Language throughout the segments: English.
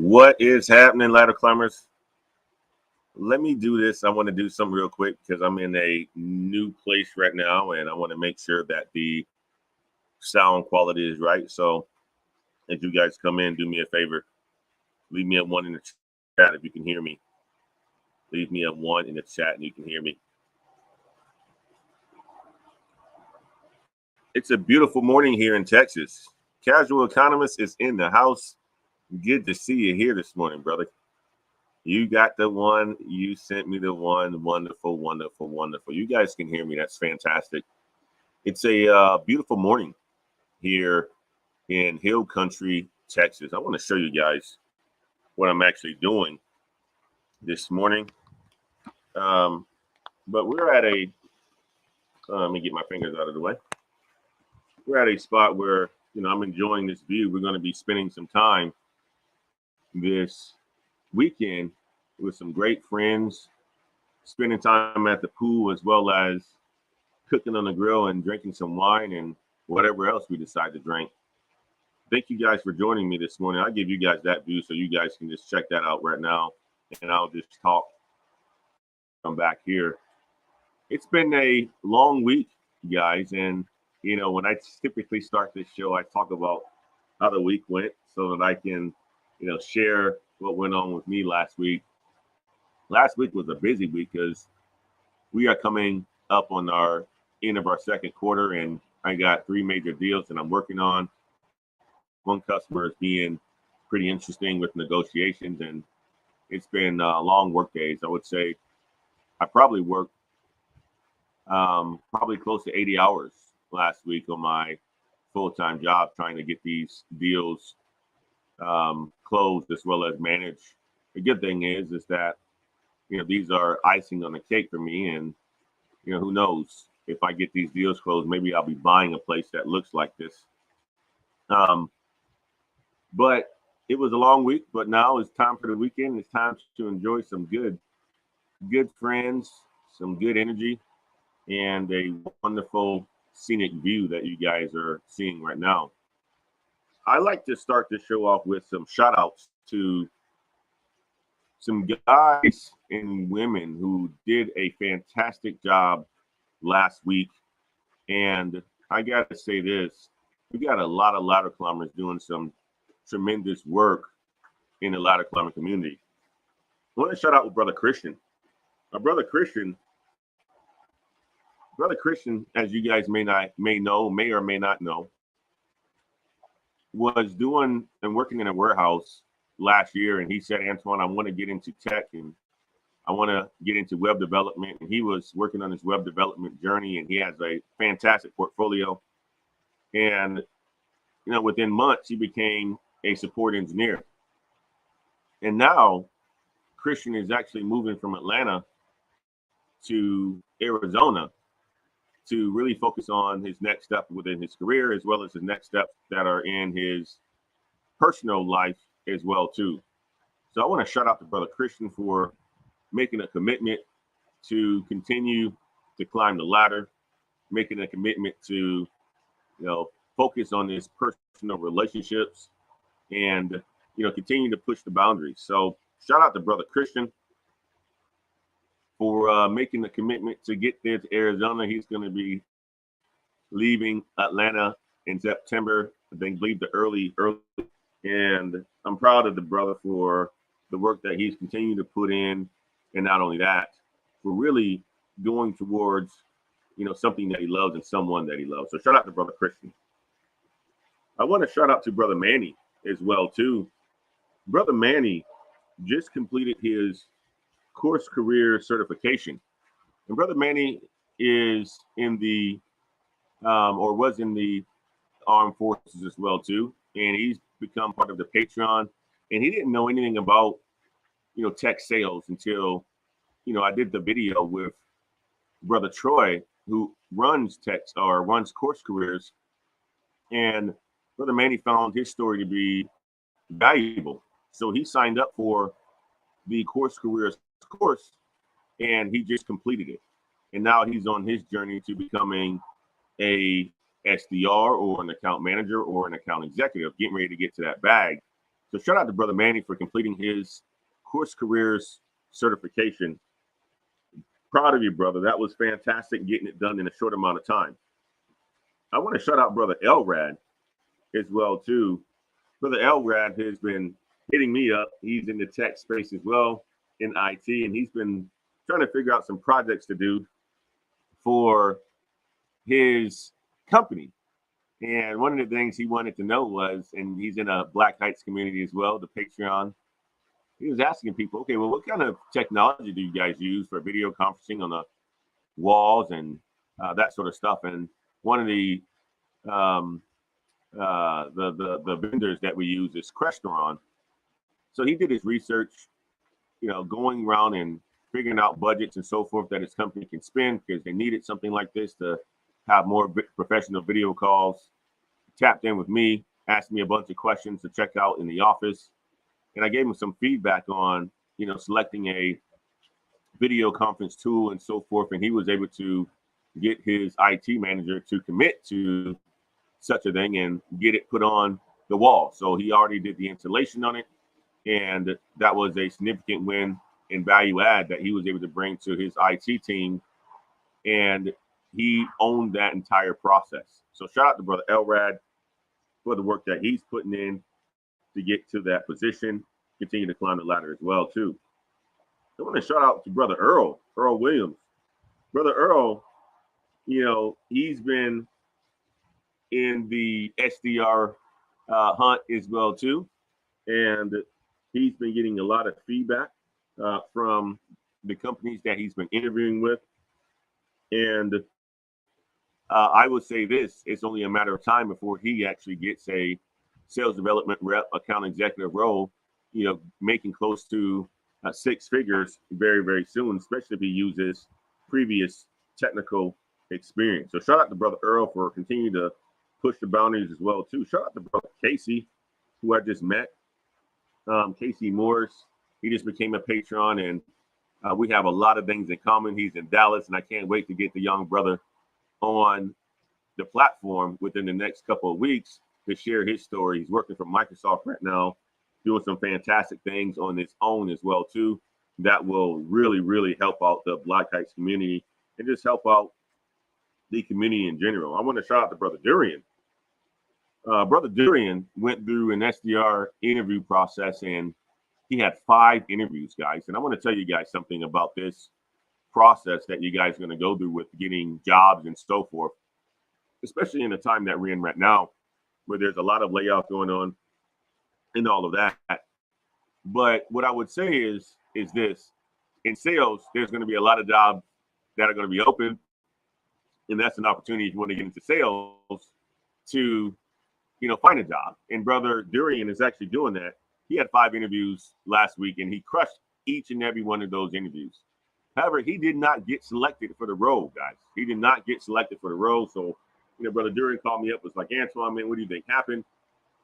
What is happening, ladder climbers? Let me do this. I want to do something real quick because I'm in a new place right now and I want to make sure that the sound quality is right. So if you guys come in, do me a favor. Leave me a 1 in the chat if you can hear me. Leave me a 1 in the chat and you can hear me. It's a beautiful morning here in Texas. Casual Economist is in the house. Good to see you here this morning, brother. You got the one. You sent me the one. Wonderful, wonderful, wonderful. You guys can hear me. That's fantastic. It's a beautiful morning here in Hill Country, Texas. I want to show you guys what I'm actually doing this morning. But we're at a, let me get my fingers out of the way. We're at a spot where, I'm enjoying this view. We're going to be spending some time this weekend with some great friends, spending time at the pool as well as cooking on the grill and drinking some wine and whatever else we decide to drink. Thank you guys for joining me this morning. I'll give you guys that view so you guys can just check that out right now, and I'll just talk. I'm back here. It's been a long week, guys, and when I typically start this show, I talk about how the week went so that I can share what went on with me last week. Last week was a busy week because we are coming up on our end of our second quarter, and I got 3 major deals that I'm working on. One customer is being pretty interesting with negotiations, and it's been long work days. I would say I probably worked probably close to 80 hours last week on my full-time job trying to get these deals closed as well as managed. The good thing is that these are icing on the cake for me, and who knows, if I get these deals closed, maybe I'll be buying a place that looks like this. But it was a long week, but now it's time for the weekend. It's time to enjoy some good friends, some good energy, and a wonderful scenic view that you guys are seeing right now. I like to start the show off with some shout outs to some guys and women who did a fantastic job last week. And I got to say this, we got a lot of ladder climbers doing some tremendous work in the ladder climbing community. I want to shout out with Brother Christian. Our Brother Christian, as you guys may or may not know, was doing and working in a warehouse last year, and he said, Antoine, I want to get into tech and I want to get into web development. And he was working on his web development journey, and he has a fantastic portfolio. And within months, he became a support engineer. And now Christian is actually moving from Atlanta to Arizona to really focus on his next step within his career, as well as his next steps that are in his personal life as well, too. So I want to shout out to Brother Christian for making a commitment to continue to climb the ladder, making a commitment to, focus on his personal relationships and, continue to push the boundaries. So shout out to Brother Christian for making the commitment to get there to Arizona. He's going to be leaving Atlanta in September. I think leave the early. And I'm proud of the brother for the work that he's continuing to put in. And not only that, we're really going towards, something that he loves and someone that he loves. So shout out to Brother Christian. I want to shout out to Brother Manny as well, too. Brother Manny just completed his course career certification. And Brother Manny is in the, or was in the armed forces as well, too. And he's become part of the Patreon. And he didn't know anything about, tech sales until, I did the video with Brother Troy, who runs course careers. And Brother Manny found his story to be valuable. So he signed up for the course careers course, and he just completed it. And now he's on his journey to becoming a SDR or an account manager or an account executive, getting ready to get to that bag So shout out to Brother Manny for completing his course careers certification. Proud of you, brother. That was fantastic getting it done in a short amount of time. I want to shout out Brother Elrad as well, too. Brother Elrad has been hitting me up. He's in the tech space as well in IT, and he's been trying to figure out some projects to do for his company. And one of the things he wanted to know was, and he's in a Black Heights community as well, the Patreon. He was asking people, okay, well, what kind of technology do you guys use for video conferencing on the walls and that sort of stuff? And one of the vendors that we use is Crestron. So he did his research, going around and figuring out budgets and so forth that his company can spend because they needed something like this to have more professional video calls. Tapped in with me, asked me a bunch of questions to check out in the office. And I gave him some feedback on, selecting a video conference tool and so forth. And he was able to get his IT manager to commit to such a thing and get it put on the wall. So he already did the installation on it. And that was a significant win and value add that he was able to bring to his IT team. And he owned that entire process. So shout out to Brother Elrad for the work that he's putting in to get to that position, continue to climb the ladder as well, too. I want to shout out to Brother Earl Williams. Brother Earl, he's been in the SDR hunt as well, too. And he's been getting a lot of feedback from the companies that he's been interviewing with. And I would say this, it's only a matter of time before he actually gets a sales development rep, account executive role, making close to 6 figures very, very soon, especially if he uses previous technical experience. So shout out to Brother Earl for continuing to push the boundaries as well, too. Shout out to Brother Casey, who I just met. Casey Morris, he just became a patron, and we have a lot of things in common. He's in Dallas, and I can't wait to get the young brother on the platform within the next couple of weeks to share his story. He's working for Microsoft right now, doing some fantastic things on his own as well, too, that will really, really help out the Black Heights community and just help out the community in general. I want to shout out to Brother Durian. Brother Durian went through an SDR interview process, and he had 5 interviews, guys. And I want to tell you guys something about this process that you guys are going to go through with getting jobs and so forth, especially in the time that we're in right now, where there's a lot of layoff going on and all of that. But what I would say is this: in sales, there's going to be a lot of jobs that are going to be open, and that's an opportunity if you want to get into sales to, find a job. And Brother Durian is actually doing that. He had 5 interviews last week, and he crushed each and every one of those interviews. However, he did not get selected for the role, guys. He did not get selected for the role. So, Brother Durian called me up, was like, Antoine, man, what do you think happened?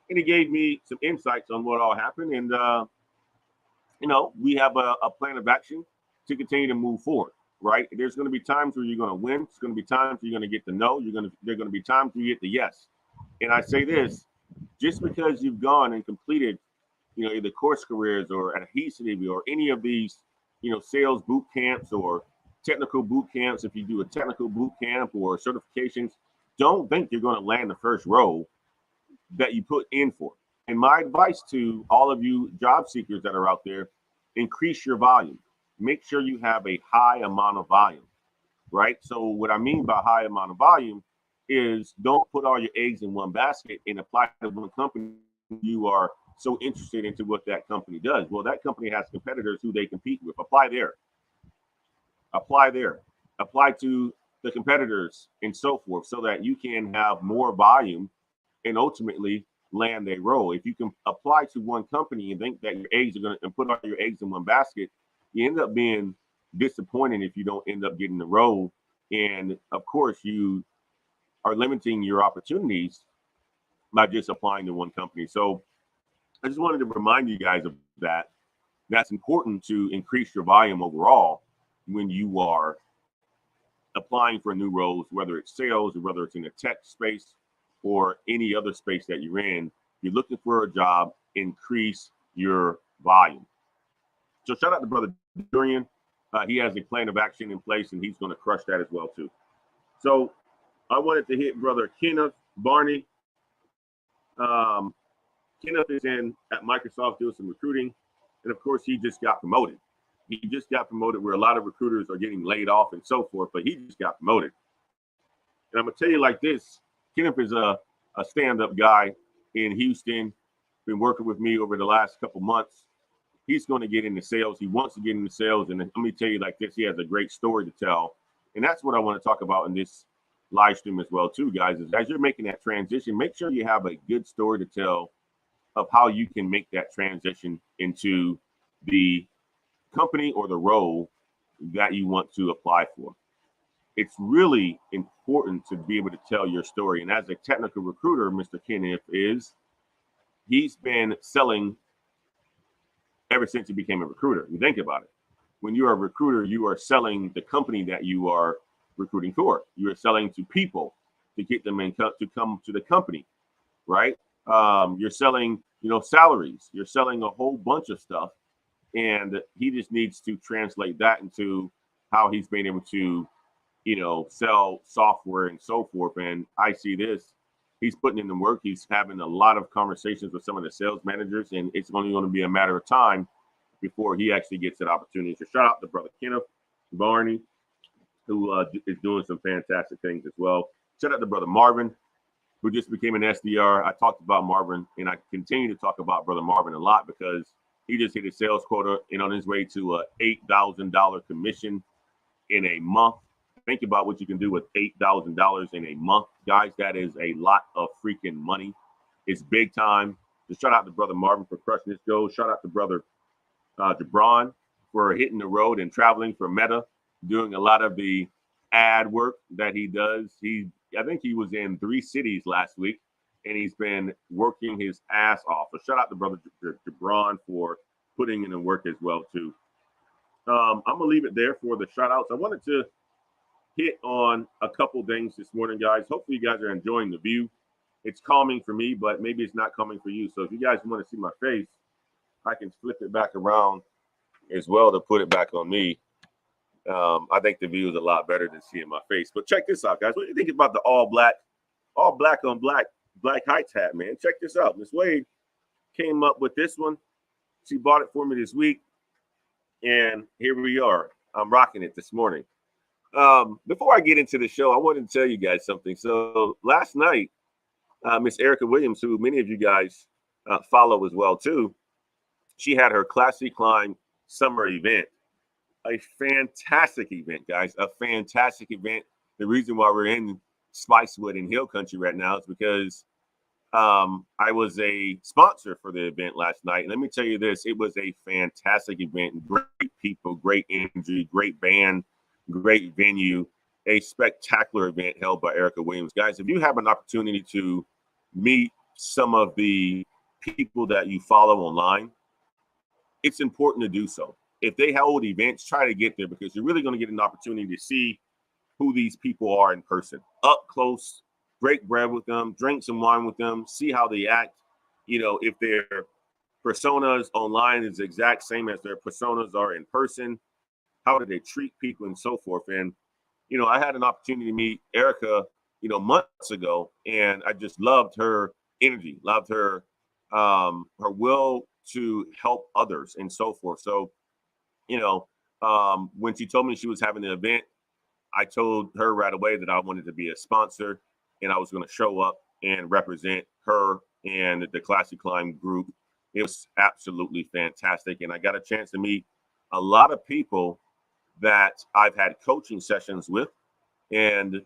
And he gave me some insights on what all happened. And, we have a plan of action to continue to move forward, right? There's going to be times where you're going to win. There's going to be times where you're going to get the no. There are going to be times where you get the yes. And I say this, just because you've gone and completed, either course careers or adhesive or any of these, sales boot camps or technical boot camps, if you do a technical boot camp or certifications, don't think you're going to land the first role that you put in for. And my advice to all of you job seekers that are out there, increase your volume. Make sure you have a high amount of volume, right? So what I mean by high amount of volume is don't put all your eggs in one basket and apply to one company you are so interested into what that company does. Well, that company has competitors who they compete with. Apply there. Apply to the competitors and so forth so that you can have more volume and ultimately land a role. If you can apply to one company and think that your eggs are going to put all your eggs in one basket, you end up being disappointed if you don't end up getting the role. And of course, you are limiting your opportunities by just applying to one company. So I just wanted to remind you guys of that. That's important to increase your volume overall when you are applying for new roles, whether it's sales or whether it's in the tech space or any other space that you're in. You're looking for a job. increase your volume. So shout out to Brother Durian. He has a plan of action in place, and he's going to crush that as well, too. So I wanted to hit Brother Kenneth Barney. Kenneth is in at Microsoft doing some recruiting, and of course, he just got promoted. He just got promoted where a lot of recruiters are getting laid off and so forth, but he just got promoted. And I'm going to tell you like this, Kenneth is a stand-up guy in Houston, been working with me over the last couple months. He's going to get into sales. He wants to get into sales. And let me tell you like this, he has a great story to tell. And that's what I want to talk about in this live stream as well, too, guys, is as you're making that transition, make sure you have a good story to tell of how you can make that transition into the company or the role that you want to apply for. It's really important to be able to tell your story. And as a technical recruiter, Mr. Kenneth he's been selling ever since he became a recruiter. You think about it. When you're a recruiter, you are selling the company that you are recruiting for. You are selling to people to get them to come to the company, right? You're selling, salaries. You're selling a whole bunch of stuff. And he just needs to translate that into how he's been able to, sell software and so forth. And I see this. He's putting in the work. He's having a lot of conversations with some of the sales managers, and it's only going to be a matter of time before he actually gets that opportunity. So shout out to Brother Kenneth Barney, who is doing some fantastic things as well. Shout out to Brother Marvin, who just became an SDR. I talked about Marvin, and I continue to talk about Brother Marvin a lot because he just hit his sales quota and on his way to a $8,000 commission in a month. Think about what you can do with $8,000 in a month. Guys, that is a lot of freaking money. It's big time. Just shout out to Brother Marvin for crushing his goals. Shout out to Brother Jabron for hitting the road and traveling for Meta, doing a lot of the ad work that he does. I think he was in 3 cities last week, and he's been working his ass off. So shout out to Brother Jabron for putting in the work as well, too. I'm going to leave it there for the shout outs. I wanted to hit on a couple things this morning, guys. Hopefully you guys are enjoying the view. It's calming for me, but maybe it's not calming for you. So if you guys want to see my face, I can flip it back around as well to put it back on me. I think the view is a lot better than seeing my face. But check this out, guys. What do you think about the all black on black Heights hat, man? Check this out. Miss Wade came up with this one. She bought it for me this week, and here we are. I'm rocking it this morning. Before I get into the show, I wanted to tell you guys something. So last night, Miss Erica Williams, who many of you guys follow as well too, she had her Classy Climb summer event. A fantastic event, guys. A fantastic event. The reason why we're in Spicewood in Hill Country right now is because I was a sponsor for the event last night. And let me tell you this, it was a fantastic event. Great people, great energy, great band, great venue, a spectacular event held by Erica Williams. Guys, if you have an opportunity to meet some of the people that you follow online, it's important to do so. If they hold events, try to get there because you're really going to get an opportunity to see who these people are in person, up close, break bread with them, drink some wine with them, see how they act. If their personas online is the exact same as their personas are in person, how do they treat people and so forth. And, I had an opportunity to meet Erica, months ago, and I just loved her energy, loved her will to help others and so forth. So, when she told me she was having an event, I told her right away that I wanted to be a sponsor and I was going to show up and represent her and the Classy Climb group. It was absolutely fantastic. And I got a chance to meet a lot of people that I've had coaching sessions with and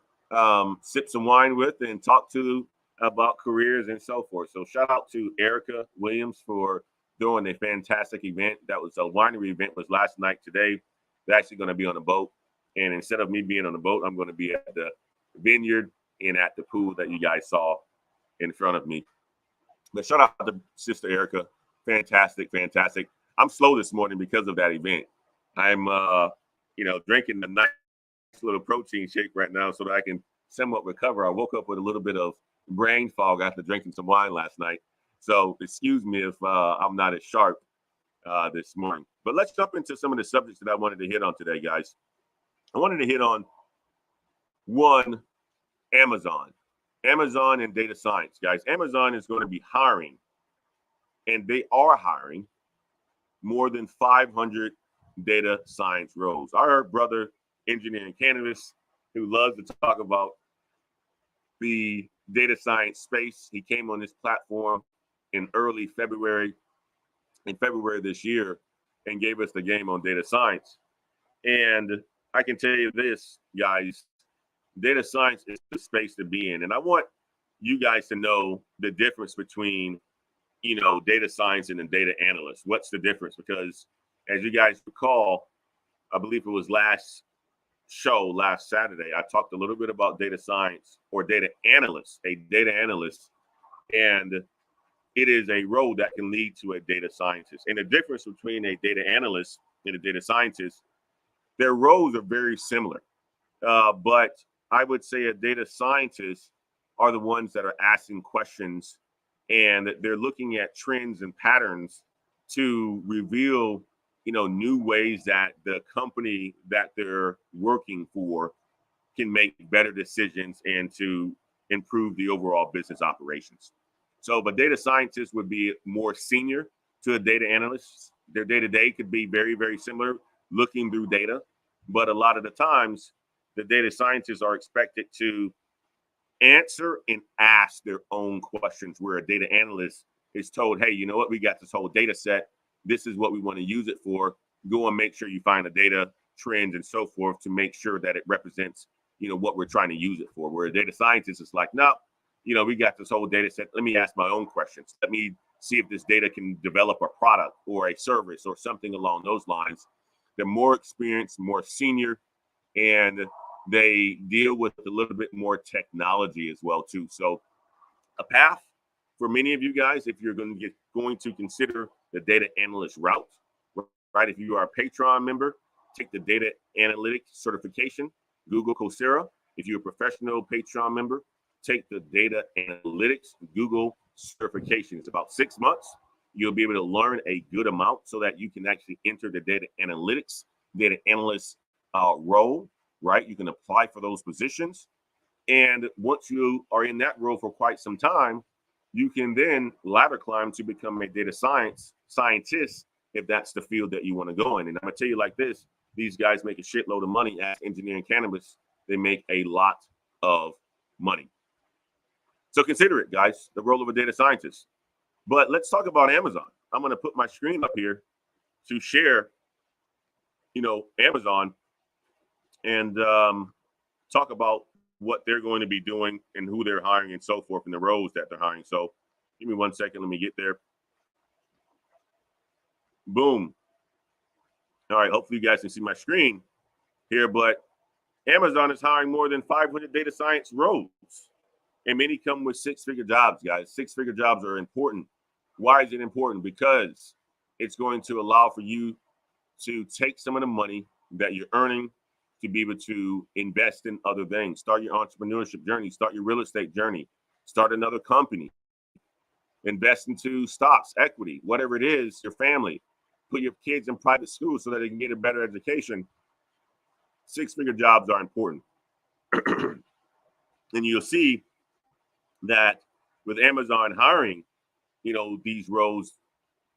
sip some wine with and talk to about careers and so forth. So shout out to Erica Williams for doing a fantastic event. That was a winery event was last night. Today, they're actually going to be on a boat. And instead of me being on the boat, I'm going to be at the vineyard and at the pool that you guys saw in front of me. But shout out to Sister Erica. Fantastic, fantastic. I'm slow this morning because of that event. I'm, drinking a nice little protein shake right now so that I can somewhat recover. I woke up with a little bit of brain fog after drinking some wine last night. So excuse me if I'm not as sharp this morning. But let's jump into some of the subjects that I wanted to hit on today, guys. I wanted to hit on one, Amazon and data science, guys. Amazon is going to be hiring, and they are hiring more than 500 data science roles. Our brother, engineering cannabis, who loves to talk about the data science space, he came on this platform in February this year, and gave us the game on data science. And I can tell you this, guys, data science is the space to be in. And I want you guys to know the difference between, data science and a data analyst. What's the difference? Because as you guys recall, I believe it was last Saturday, I talked a little bit about data science or data analyst, and it is a role that can lead to a data scientist. And the difference between a data analyst and a data scientist, their roles are very similar. But I would say a data scientist are the ones that are asking questions, and they're looking at trends and patterns to reveal, new ways that the company that they're working for can make better decisions and to improve the overall business operations. So, but data scientists would be more senior to a data analyst. Their day-to-day could be very, very similar, looking through data. But a lot of the times, the data scientists are expected to answer and ask their own questions, where a data analyst is told, hey, you know what? We got this whole data set. This is what we want to use it for. Go and make sure you find the data trends and so forth to make sure that it represents, what we're trying to use it for. Where a data scientist is like, no, we got this whole data set. Let me ask my own questions. Let me see if this data can develop a product or a service or something along those lines. They're more experienced, more senior, and they deal with a little bit more technology as well too. So a path for many of you guys, if you're going to consider the data analyst route, right? If you are a Patreon member, take the data analytics certification, Google Coursera. If you're a professional Patreon member, take the data analytics Google certification. It's about 6 months. You'll be able to learn a good amount so that you can actually enter the data analytics, data analyst role, right? You can apply for those positions. And once you are in that role for quite some time, you can then ladder climb to become a data scientist if that's the field that you want to go in. And I'm going to tell you like this, these guys make a shitload of money at engineering cannabis. They make a lot of money. So consider it, guys, the role of a data scientist. But let's talk about Amazon. I'm going to put my screen up here to share, Amazon and talk about what they're going to be doing and who they're hiring and so forth and the roles that they're hiring. So give me 1 second. Let me get there. Boom. All right. Hopefully you guys can see my screen here, but Amazon is hiring more than 500 data science roles, and many come with six-figure jobs, guys. Six-figure jobs are important. Why is it important? Because it's going to allow for you to take some of the money that you're earning to be able to invest in other things. Start your entrepreneurship journey, start your real estate journey, start another company, invest into stocks, equity, whatever it is, your family, put your kids in private school so that they can get a better education. Six-figure jobs are important. And you'll see that with Amazon hiring, these roles,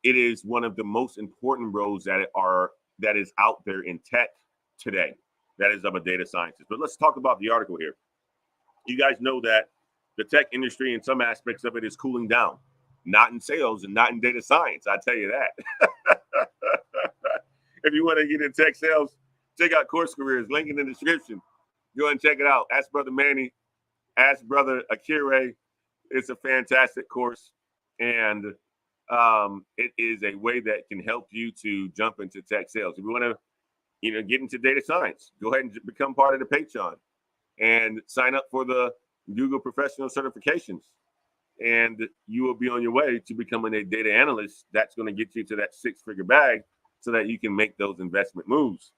it is one of the most important roles that is out there in tech today. That is of a data scientist. But let's talk about the article here. You guys know that the tech industry, in some aspects of it, is cooling down. Not in sales and not in data science, I tell you that. If you want to get in tech sales, check out Course Careers. Link in the description. Go and check it out. Ask Brother Manny. Ask Brother Akire. It's a fantastic course. And it is a way that can help you to jump into tech sales. If you want to, get into data science, go ahead and become part of the Patreon and sign up for the Google Professional Certifications. And you will be on your way to becoming a data analyst. That's going to get you to that six-figure bag so that you can make those investment moves.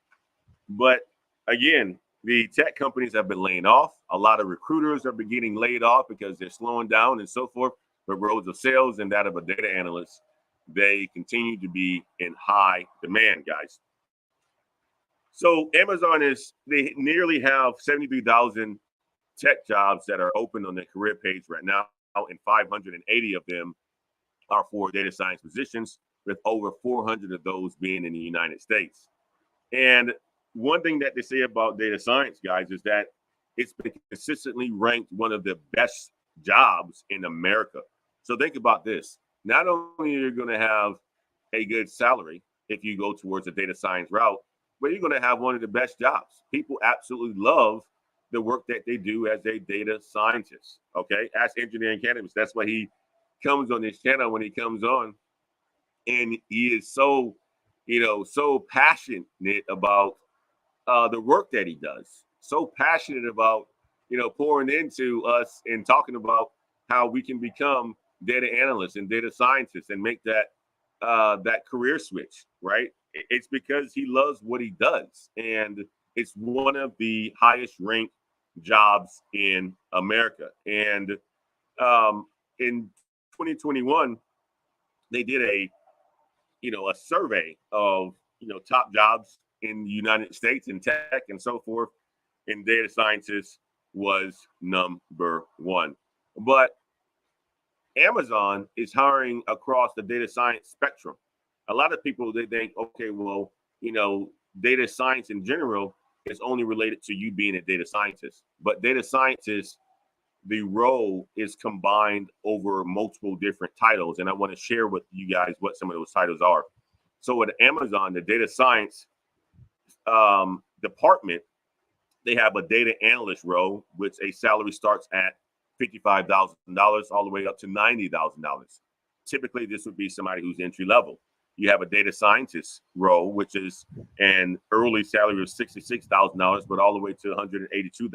But again, the tech companies have been laying off. A lot of recruiters are getting laid off because they're slowing down and so forth. but roles of sales and that of a data analyst, they continue to be in high demand, guys. So Amazon they nearly have 73,000 tech jobs that are open on their career page right now, and 580 of them are for data science positions, with over 400 of those being in the United States. And one thing that they say about data science, guys, is that it's been consistently ranked one of the best jobs in America. So think about this. Not only are you going to have a good salary if you go towards a data science route, but you're going to have one of the best jobs. People absolutely love the work that they do as a data scientist. Okay. Ask Engineering Cannabis. That's why he comes on this channel when he comes on. And he is so, so passionate about the work that he does. So passionate about, pouring into us and talking about how we can become data analysts and data scientists and make that career switch, right? It's because he loves what he does. And it's one of the highest ranked jobs in America. And in 2021, they did a survey of, top jobs in the United States in tech and so forth. And data scientists was number one. But Amazon is hiring across the data science spectrum. A lot of people, they think, okay, well, data science in general is only related to you being a data scientist. But data scientists, the role is combined over multiple different titles. And I want to share with you guys what some of those titles are. So at Amazon, the data science department, they have a data analyst role, which a salary starts at $55,000 all the way up to $90,000. Typically, this would be somebody who's entry level. You have a data scientist role, which is an early salary of $66,000, but all the way to $182,000.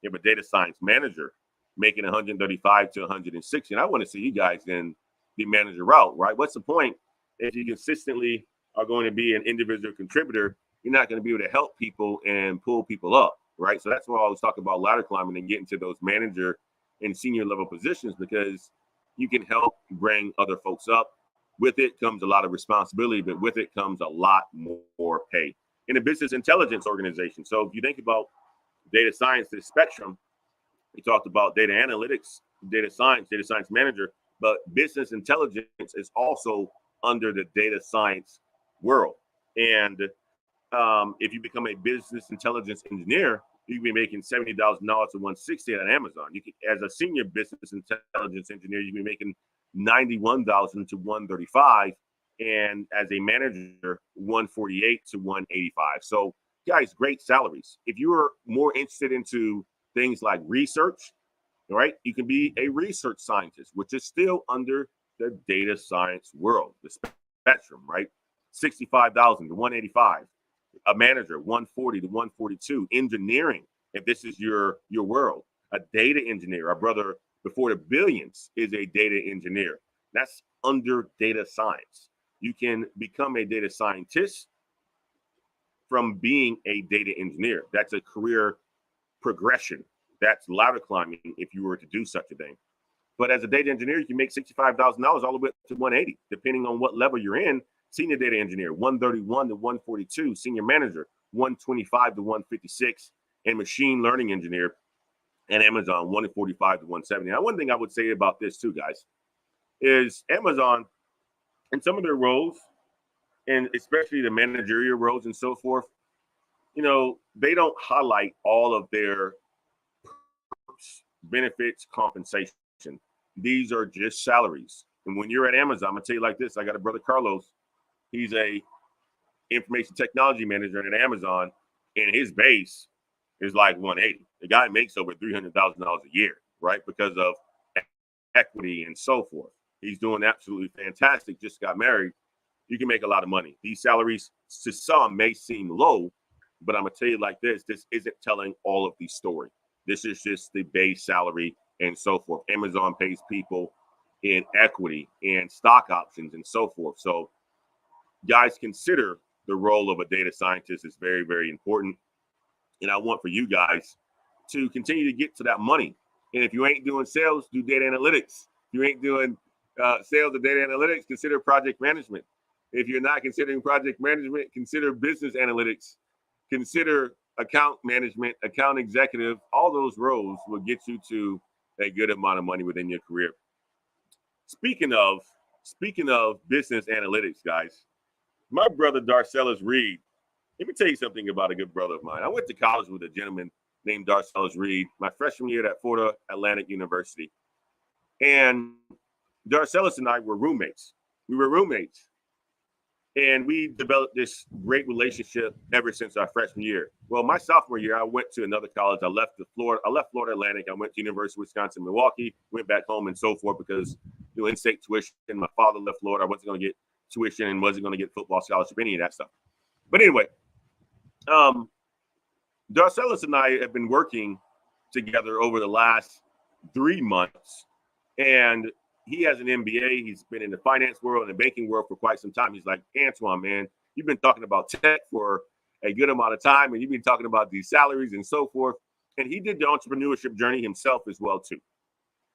You have a data science manager making $135,000 to $160,000. And I want to see you guys in the manager route, right? What's the point if you consistently are going to be an individual contributor? You're not going to be able to help people and pull people up, right? So that's why I always talk about ladder climbing and getting to those manager and senior level positions, because you can help bring other folks up. With it comes a lot of responsibility, but with it comes a lot more pay. In a business intelligence organization, so if you think about data science, the spectrum, we talked about data analytics, data science manager, but business intelligence is also under the data science world. And if you become a business intelligence engineer, you can be making $70,000 to $160,000 at Amazon. You can, as a senior business intelligence engineer, you can be making $91,000 to $135,000, and as a manager, $148,000 to $185,000. So, guys, great salaries. If you are more interested into things like research, right, you can be a research scientist, which is still under the data science world, the spectrum, right? $65,000 to $185,000. A manager, $140,000 to $142,000. Engineering, if this is your world. A data engineer, our brother before the billions, is a data engineer. That's under data science. You can become a data scientist from being a data engineer. That's a career progression. That's ladder climbing if you were to do such a thing. But as a data engineer, you can make $65,000 all the way up to $180,000, depending on what level you're in. Senior data engineer, $131,000 to $142,000. Senior manager, $125,000 to $156,000. And machine learning engineer at Amazon, $145,000 to $170,000. Now, one thing I would say about this too, guys, is Amazon, in some of their roles, and especially the managerial roles and so forth, they don't highlight all of their perks, benefits, compensation. These are just salaries. And when you're at Amazon, I'm gonna tell you like this: I got a brother, Carlos. He's a information technology manager at Amazon, and his base is like 180. The guy makes over $300,000 a year, right? Because of equity and so forth. He's doing absolutely fantastic. Just got married. You can make a lot of money. These salaries to some may seem low, but I'm gonna tell you like this: this isn't telling all of the story. This is just the base salary and so forth. Amazon pays people in equity and stock options and so forth. So guys, consider the role of a data scientist is very, very important. And I want for you guys to continue to get to that money. And if you ain't doing sales, do data analytics. If you ain't doing sales or data analytics, consider project management. If you're not considering project management, consider business analytics. Consider account management, account executive. All those roles will get you to a good amount of money within your career. Speaking of business analytics, guys, my brother Darcellus Reed. Let me tell you something about a good brother of mine. I went to college with a gentleman named Darcellus Reed, my freshman year at Florida Atlantic University. And Darcellus and I were roommates. We were roommates. And we developed this great relationship ever since our freshman year. Well, my sophomore year, I went to another college. I left Florida Atlantic. I went to University of Wisconsin, Milwaukee, went back home and so forth because in-state tuition. My father left Florida. I wasn't going to get tuition and wasn't going to get football scholarship, any of that stuff. But anyway, Darcellus and I have been working together over the last 3 months, and he has an MBA. He's been in the finance world and the banking world for quite some time. He's like, Antoine, man, you've been talking about tech for a good amount of time, and you've been talking about these salaries and so forth. And he did the entrepreneurship journey himself as well, too,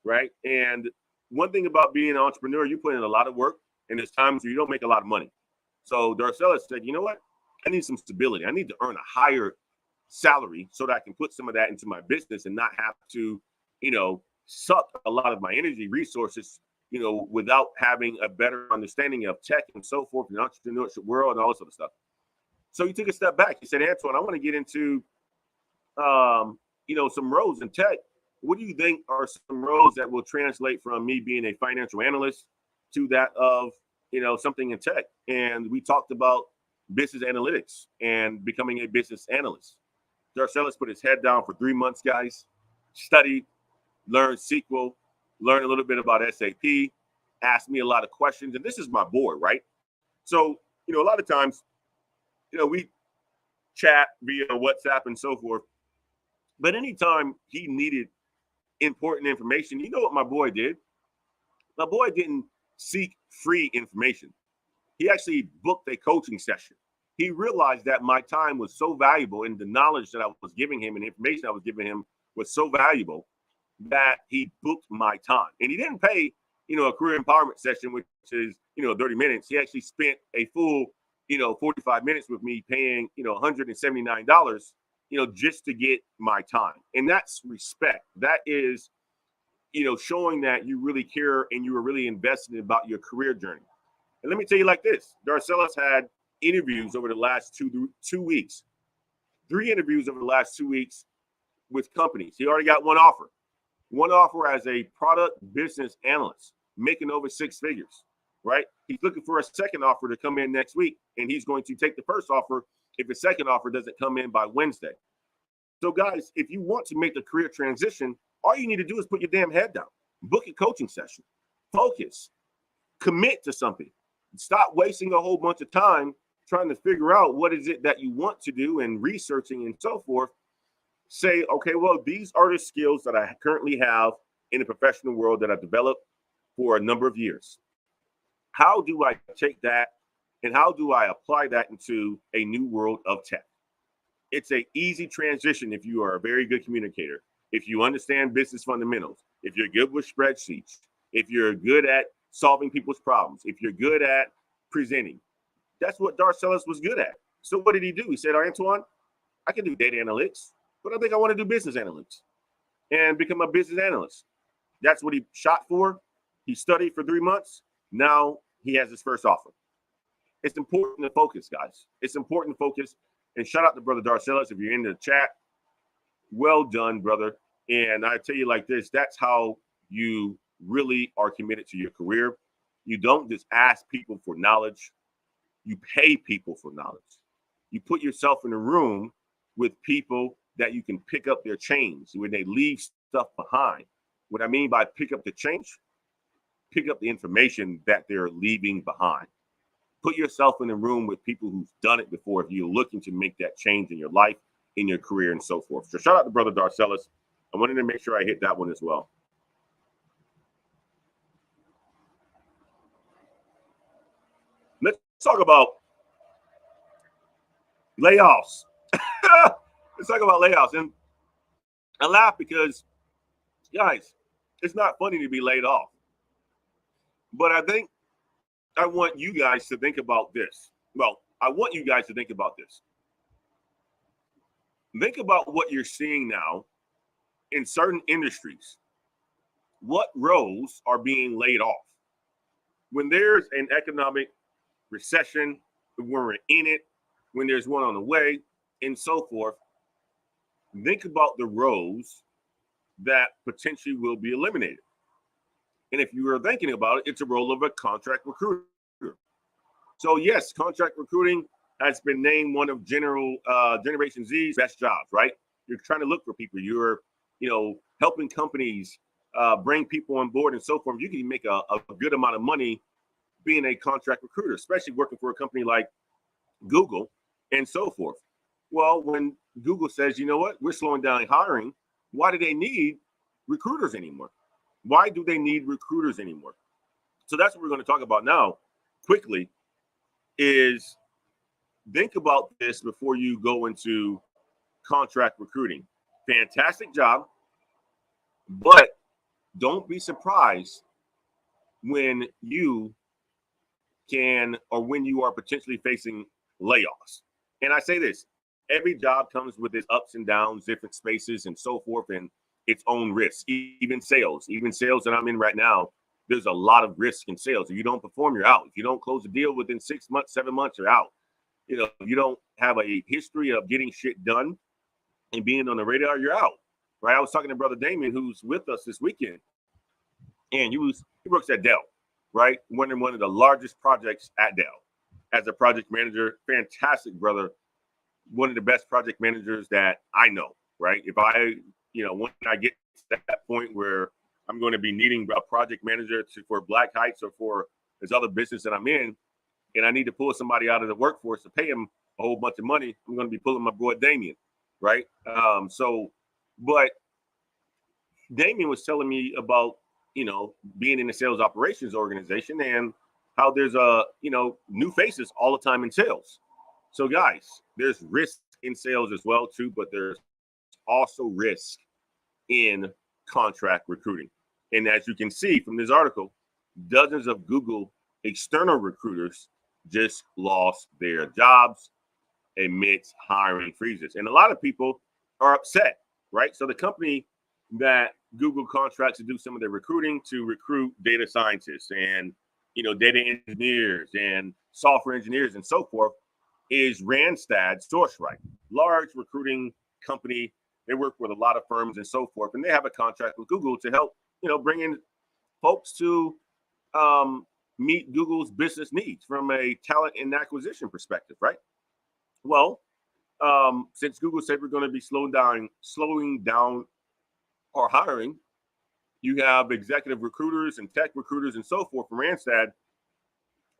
right? And one thing about being an entrepreneur, you put in a lot of work, and there's times where you don't make a lot of money. So Darcellus said, you know what? I need some stability. I need to earn a higher salary so that I can put some of that into my business and not have to, suck a lot of my energy resources, without having a better understanding of tech and so forth, and the entrepreneurship world and all this other stuff. So he took a step back. He said, Antoine, I want to get into, some roles in tech. What do you think are some roles that will translate from me being a financial analyst to that of, something in tech? And we talked about business analytics and becoming a business analyst. Darcellus put his head down for 3 months, guys, studied, learned SQL, learned a little bit about SAP, asked me a lot of questions. And this is my boy, right? So, a lot of times, we chat via WhatsApp and so forth. But anytime he needed important information, you know what my boy did? My boy didn't seek free information. He actually booked a coaching session. He realized that my time was so valuable and the knowledge that I was giving him and the information I was giving him was so valuable that he booked my time. And he didn't pay, a career empowerment session, which is, 30 minutes. He actually spent a full, 45 minutes with me paying, $179, just to get my time. And that's respect. That is, showing that you really care and you are really invested about your career journey. And let me tell you like this, Darcellus had interviews over the last two weeks, 3 interviews over the last 2 weeks with companies. He already got one offer as a product business analyst, making over 6 figures, right? He's looking for a second offer to come in next week, and he's going to take the first offer if the second offer doesn't come in by Wednesday. So guys, if you want to make the career transition, all you need to do is put your damn head down, book a coaching session, focus, commit to something. Stop wasting a whole bunch of time trying to figure out what is it that you want to do and researching and so forth. Say, okay, well, these are the skills that I currently have in the professional world that I've developed for a number of years. How do I take that and how do I apply that into a new world of tech? It's an easy transition if you are a very good communicator, if you understand business fundamentals, if you're good with spreadsheets, if you're good at solving people's problems, if you're good at presenting. That's what Darcellus was good at. So what did he do? He said, Antoine, I can do data analytics, but I think I want to do business analytics and become a business analyst. That's what he shot for. He studied for 3 months. Now he has his first offer. It's important to focus, guys. It's important to focus. And shout out to brother Darcellus if you're in the chat. Well done, brother. And I tell you like this, that's how you really are committed to your career. You don't just ask people for knowledge. You pay people for knowledge. You put yourself in a room with people that you can pick up their chains when they leave stuff behind. What I mean by pick up the change, pick up the information that they're leaving behind. Put yourself in a room with people who've done it before if you're looking to make that change in your life, in your career, and so forth. So shout out to brother Darcellus. I wanted to make sure I hit that one as well. Let's talk about layoffs. Let's talk about layoffs. And I laugh because Guys, it's not funny to be laid off. But I think I want you guys to think about this. Well, I want you guys to think about this. Think about what you're seeing now in certain industries. What roles are being laid off? When there's an economic recession, when we're in it, when there's one on the way, and so forth, think about the roles that potentially will be eliminated. And if you are thinking about it, it's a role of a contract recruiter. So yes, contract recruiting has been named one of Generation Z's best jobs, right? You're trying to look for people. You're, helping companies bring people on board and so forth. You can make a good amount of money being a contract recruiter, especially working for a company like Google and so forth. Well, when Google says, you know what, we're slowing down hiring, why do they need recruiters anymore? Why do they need recruiters anymore? So that's what we're going to talk about now quickly is think about this before you go into contract recruiting. Fantastic job, but don't be surprised when you can or when you are potentially facing layoffs. And I say this, every job comes with its ups and downs, different spaces and so forth, and its own risks. Even sales that I'm in right now, there's a lot of risk in sales. If you don't perform, you're out. If you don't close a deal within 6 months, 7 months, you're out. If you don't have a history of getting shit done and being on the radar, you're out. Right? I was talking to Brother Damien, who's with us this weekend, and he works at Dell, right? One of the largest projects at Dell as a project manager. Fantastic brother, one of the best project managers that I know, right? If when I get to that point where I'm going to be needing a project manager for Black Heights or for this other business that I'm in, and I need to pull somebody out of the workforce to pay him a whole bunch of money, I'm going to be pulling my boy Damien, right? But Damien was telling me about, being in the sales operations organization and how there's new faces all the time in sales. So guys, there's risk in sales as well too, but there's also risk in contract recruiting. And as you can see from this article, dozens of Google external recruiters just lost their jobs amidst hiring freezes. And a lot of people are upset, right? So the company that Google contracts to do some of their recruiting to recruit data scientists and, data engineers and software engineers and so forth is Randstad SourceRight, large recruiting company. They work with a lot of firms and so forth, and they have a contract with Google to help, bring in folks to meet Google's business needs from a talent and acquisition perspective, right? Well, since Google said we're going to be slowing down our hiring, you have executive recruiters and tech recruiters and so forth from Randstad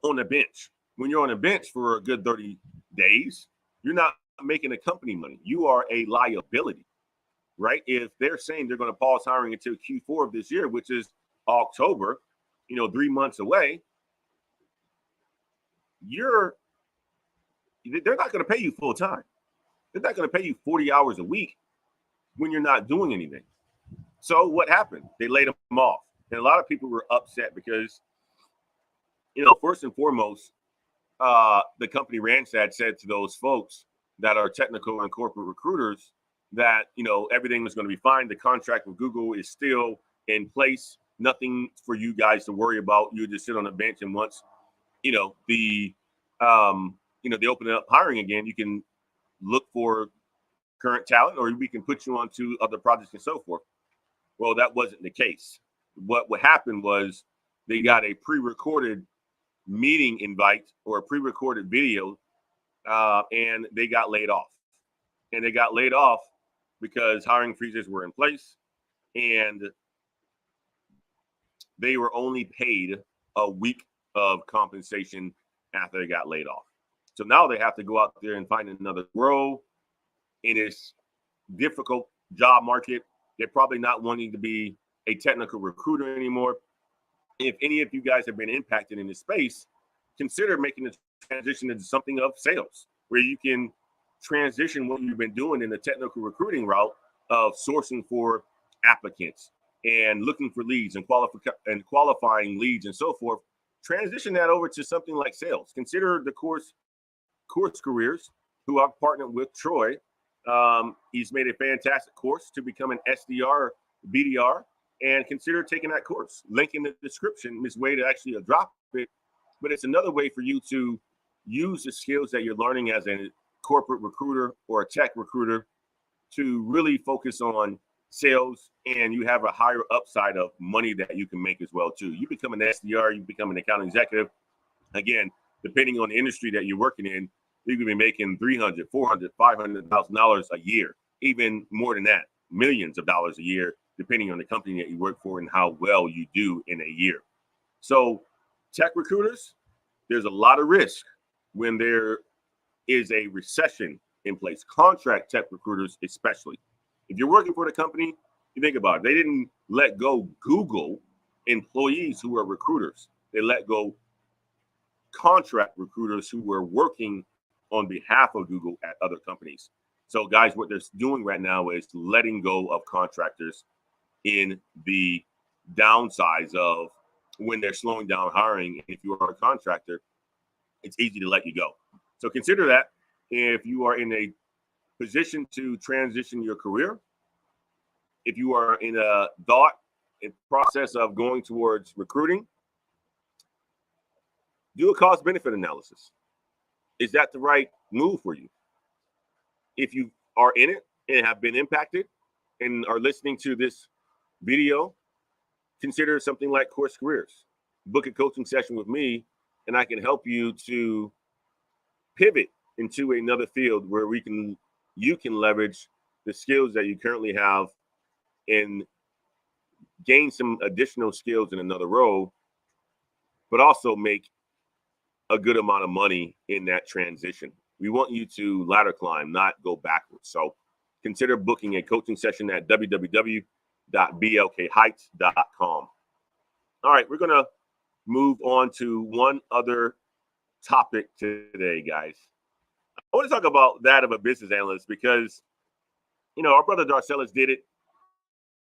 on the bench. When you're on a bench for a good 30 days, you're not making a company money. You are a liability, right? If they're saying they're going to pause hiring until Q4 of this year, which is October, 3 months away, they're not going to pay you full time. They're not going to pay you 40 hours a week when you're not doing anything. So what happened? They laid them off. And a lot of people were upset because, first and foremost, the company Randstad said to those folks that are technical and corporate recruiters that, everything was going to be fine. The contract with Google is still in place. Nothing for you guys to worry about. You just sit on the bench, and once, they open up hiring again, you can look for current talent, or we can put you onto other projects and so forth. Well, that wasn't the case. What happened was they got a pre-recorded meeting invite or a pre-recorded video, and they got laid off. And they got laid off because hiring freezes were in place, and they were only paid a week of compensation after they got laid off. So now they have to go out there and find another role in this difficult job market. They're probably not wanting to be a technical recruiter anymore. If any of you guys have been impacted in this space, consider making the transition into something of sales, where you can transition what you've been doing in the technical recruiting route of sourcing for applicants and looking for leads and qualifying leads and so forth, transition that over to something like sales. Consider the course Careers, who I've partnered with, Troy. He's made a fantastic course to become an SDR, BDR, and consider taking that course. Link in the description is a way to actually drop it, but it's another way for you to use the skills that you're learning as a corporate recruiter or a tech recruiter to really focus on sales, and you have a higher upside of money that you can make as well too. You become an SDR, you become an account executive. Again, depending on the industry that you're working in, you could be making $300,000, $400,000, $500,000 a year, even more than that, millions of dollars a year, depending on the company that you work for and how well you do in a year. So tech recruiters, there's a lot of risk when there is a recession in place. Contract tech recruiters, especially. If you're working for the company, you think about it. They didn't let go Google employees who are recruiters. They let go contract recruiters who were working on behalf of Google at other companies. So guys, what they're doing right now is letting go of contractors in the downsides of when they're slowing down hiring. If you are a contractor, it's easy to let you go. So consider that if you are in a position to transition your career, if you are in a thought and process of going towards recruiting, do a cost benefit analysis. Is that the right move for you? If you are in it and have been impacted and are listening to this video, consider something like Course Careers. Book a coaching session with me, and I can help you to pivot into another field where you can leverage the skills that you currently have and gain some additional skills in another role, but also make a good amount of money in that transition. We want you to ladder climb, not go backwards. So consider booking a coaching session at www.blkheights.com. All right, we're going to move on to one other topic today, guys. I want to talk about that of a business analyst because, our brother Darcellus did it.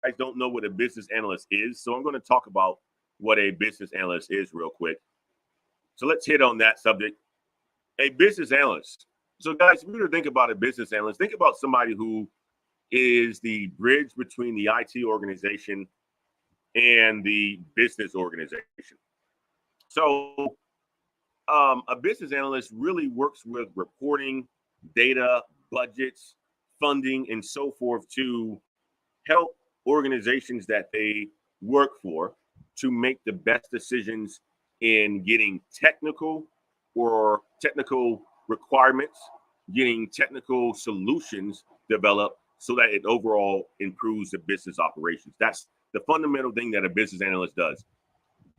I don't know what a business analyst is, so I'm going to talk about what a business analyst is real quick. So let's hit on that subject. A business analyst. So guys, if you were to think about a business analyst, think about somebody who is the bridge between the IT organization and the business organization. So a business analyst really works with reporting, data, budgets, funding, and so forth to help organizations that they work for to make the best decisions in getting technical requirements, getting technical solutions developed so that it overall improves the business operations. That's the fundamental thing that a business analyst does.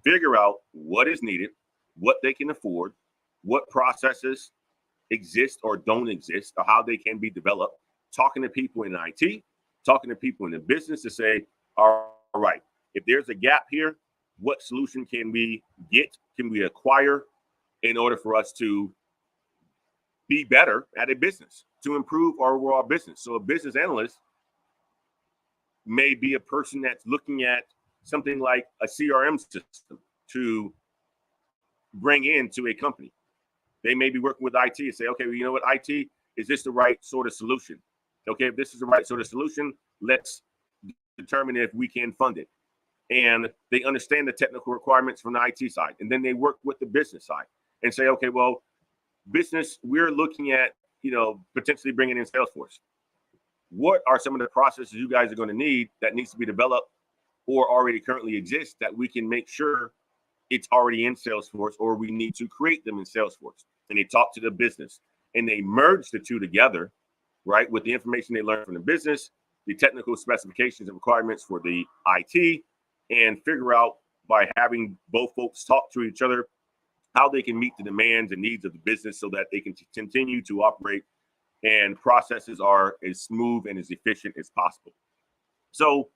Figure out what is needed, what they can afford, what processes exist or don't exist, or how they can be developed, talking to people in IT, talking to people in the business to say, all right, if there's a gap here, what solution can we get, can we acquire in order for us to be better at a business, to improve our overall business? So a business analyst may be a person that's looking at something like a CRM system to bring into a company. They may be working with IT and say, okay, well, you know what, IT, is this the right sort of solution? Okay, if this is the right sort of solution, let's determine if we can fund it. And they understand the technical requirements from the IT side. And then they work with the business side and say, okay, well, business, we're looking at, potentially bringing in Salesforce. What are some of the processes you guys are going to need that needs to be developed or already currently exist that we can make sure it's already in Salesforce, or we need to create them in Salesforce? And they talk to the business and they merge the two together, right? With the information they learn from the business, the technical specifications and requirements for the IT, and figure out by having both folks talk to each other how they can meet the demands and needs of the business so that they can continue to operate and processes are as smooth and as efficient as possible. So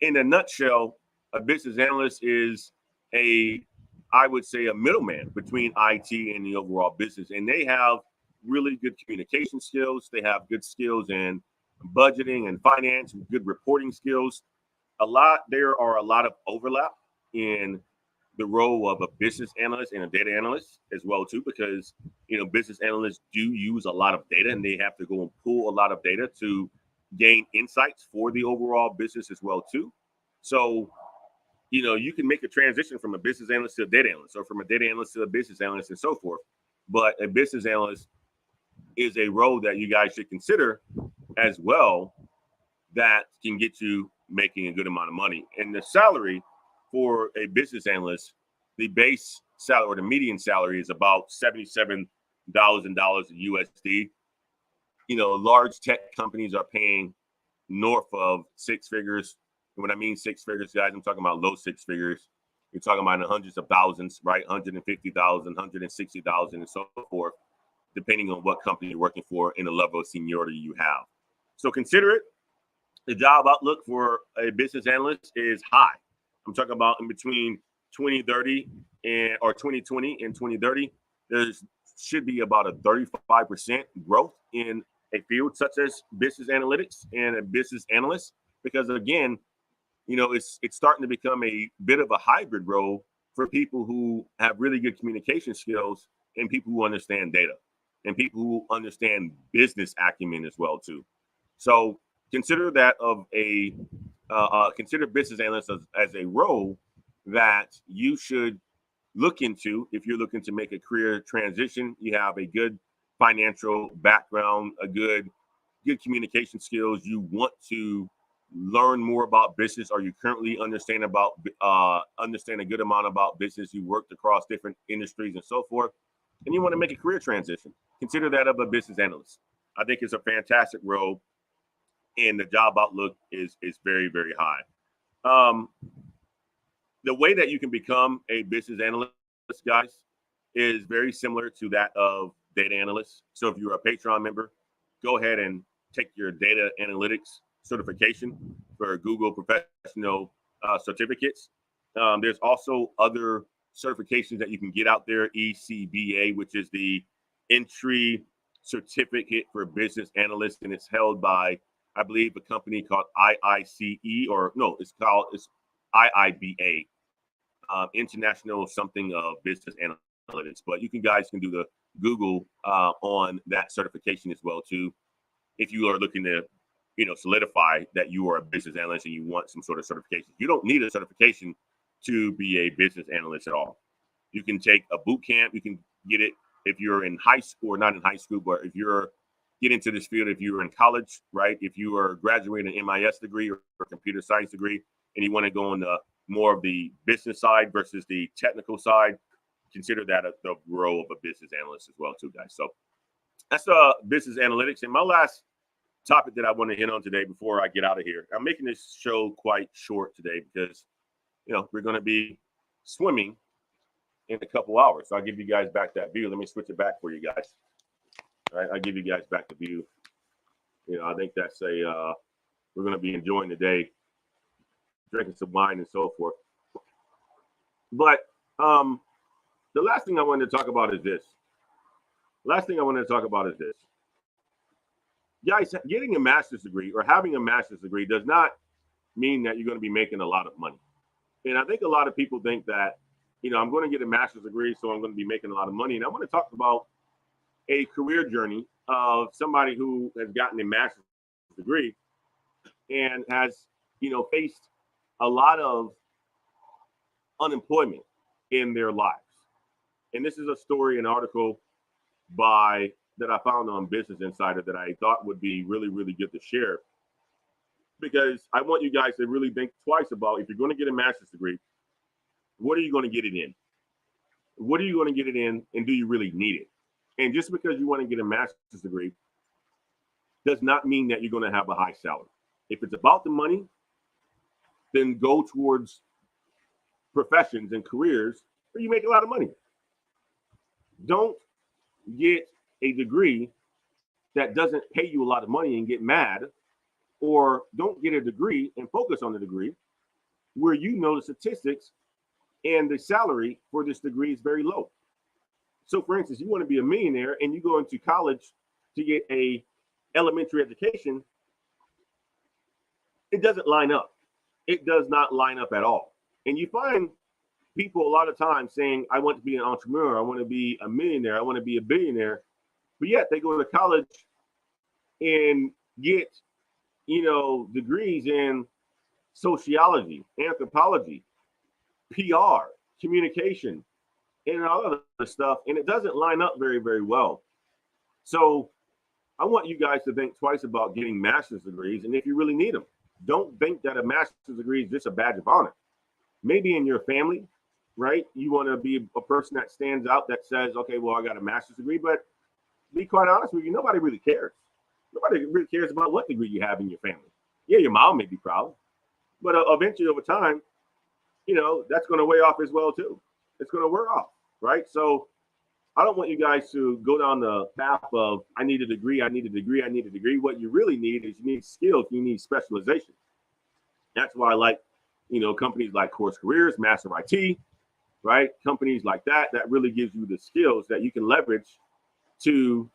in a nutshell, a business analyst is I would say a middleman between IT and the overall business. And they have really good communication skills. They have good skills in budgeting and finance, good reporting skills. there are a lot of overlap in the role of a business analyst and a data analyst as well too, because business analysts do use a lot of data and they have to go and pull a lot of data to gain insights for the overall business as well too. So you can make a transition from a business analyst to a data analyst, or from a data analyst to a business analyst, and so forth. But a business analyst is a role that you guys should consider as well, that can get you making a good amount of money. And the salary for a business analyst, the base salary or the median salary is about $77,000 USD. Large tech companies are paying north of six figures. And when I mean six figures, guys, I'm talking about low six figures. You're talking about in the hundreds of thousands, right? 150,000, 160,000, and so forth, depending on what company you're working for and the level of seniority you have. So consider it. The job outlook for a business analyst is high. I'm talking about in between 2030 or 2020 and 2030. There should be about a 35% growth in a field such as business analytics and a business analyst, because again, it's starting to become a bit of a hybrid role for people who have really good communication skills and people who understand data and people who understand business acumen as well too. So consider that consider business analyst as a role that you should look into if you're looking to make a career transition. You have a good financial background, a good communication skills. You want to learn more about business, or you currently understand a good amount about business. You worked across different industries and so forth, and you want to make a career transition. Consider that of a business analyst. I think it's a fantastic role, and the job outlook is very, very high. The way that you can become a business analyst, guys, is very similar to that of data analysts. So if you're a Patreon member, go ahead and take your data analytics certification for Google professional certificates. There's also other certifications that you can get out there. ECBA, which is the entry certificate for business analysts, and it's held by, I believe, a company called IICE, or no, it's IIBA, International something of Business Analytics. But you guys can do the Google on that certification as well too, if you are looking to solidify that you are a business analyst and you want some sort of certification. You don't need a certification to be a business analyst at all. You can take a boot camp. You can get it if you're in high school, or not in high school, but if you're getting into this field, if you're in college, right? If you are graduating an MIS degree or computer science degree, and you want to go on more of the business side versus the technical side, consider that the role of a business analyst as well too, guys. So that's business analytics. And my last topic that I want to hit on today before I get out of here. I'm making this show quite short today because, we're going to be swimming in a couple hours. So I'll give you guys back that view. Let me switch it back for you guys. All right, I'll give you guys back the view. I think that's we're going to be enjoying the day, drinking some wine and so forth. But the last thing I wanted to talk about is this. Guys, getting a master's degree or having a master's degree does not mean that you're going to be making a lot of money. And I think a lot of people think that, I'm going to get a master's degree, so I'm going to be making a lot of money. And I want to talk about a career journey of somebody who has gotten a master's degree and has, faced a lot of unemployment in their lives. And this is a story, an article that I found on Business Insider that I thought would be really, really good to share, because I want you guys to really think twice about, if you're going to get a master's degree, what are you going to get it in? What are you going to get it in, and do you really need it? And just because you want to get a master's degree does not mean that you're going to have a high salary. If it's about the money, then go towards professions and careers where you make a lot of money. Don't get a degree that doesn't pay you a lot of money and get mad, or don't get a degree and focus on the degree where the statistics and the salary for this degree is very low. So for instance, you want to be a millionaire and you go into college to get a elementary education, it doesn't line up. it does not line up at all. And you find people a lot of times saying, I want to be an entrepreneur, I want to be a millionaire, I want to be a billionaire, but yet they go to college and get, degrees in sociology, anthropology, PR, communication, and all other stuff, and it doesn't line up very, very well. So I want you guys to think twice about getting master's degrees, and if you really need them. Don't think that a master's degree is just a badge of honor. Maybe in your family, right? You want to be a person that stands out that says, okay, well, I got a master's degree, but be quite honest with you, nobody really cares. Nobody really cares about what degree you have in your family. Yeah, your mom may be proud, but eventually over time, that's going to weigh off as well too. It's going to wear off, right? So I don't want you guys to go down the path of, I need a degree, I need a degree, I need a degree. What you really need is you need skills, you need specialization. That's why I like, companies like Course Careers, Master IT, right? Companies like that really gives you the skills that you can leverage to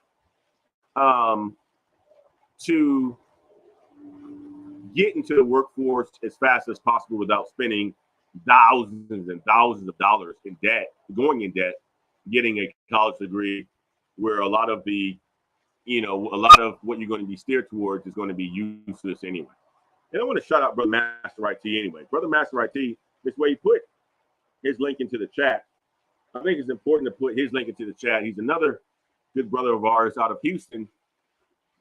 get into the workforce as fast as possible without spending thousands and thousands of dollars in debt, going in debt, getting a college degree, where a lot of what you're going to be steered towards is going to be useless anyway. And I want to shout out Brother Master IT anyway. Brother Master IT, this way he put his link into the chat. I think it's important to put his link into the chat. He's another good brother of ours out of Houston.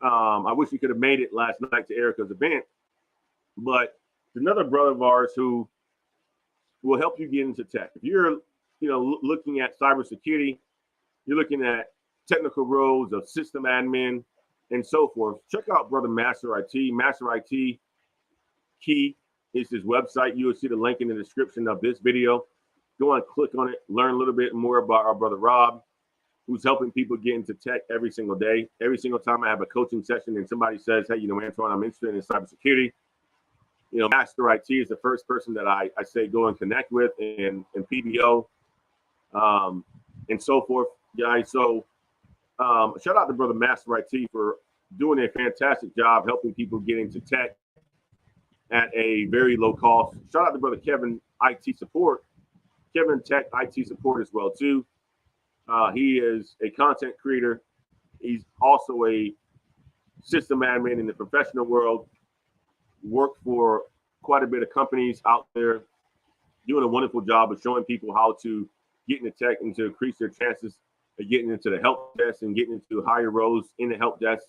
I wish we could have made it last night to Erica's event, but another brother of ours who will help you get into tech. If you're, looking at cybersecurity, you're looking at technical roles of system admin and so forth, check out Brother Master IT. Master IT Key is his website. You will see the link in the description of this video. Go and click on it, learn a little bit more about our brother Rob, who's helping people get into tech every single day. Every single time I have a coaching session and somebody says, hey, Antoine, I'm interested in cybersecurity, Master IT is the first person that I say go and connect with, and PBO, and so forth, guys. So shout out to Brother Master IT for doing a fantastic job helping people get into tech at a very low cost. Shout out to Brother Kevin IT Support, Kevin Tech IT Support as well too. He is a content creator. He's also a system admin in the professional world. Worked for quite a bit of companies out there, doing a wonderful job of showing people how to get into tech and to increase their chances of getting into the help desk and getting into higher roles in the help desk.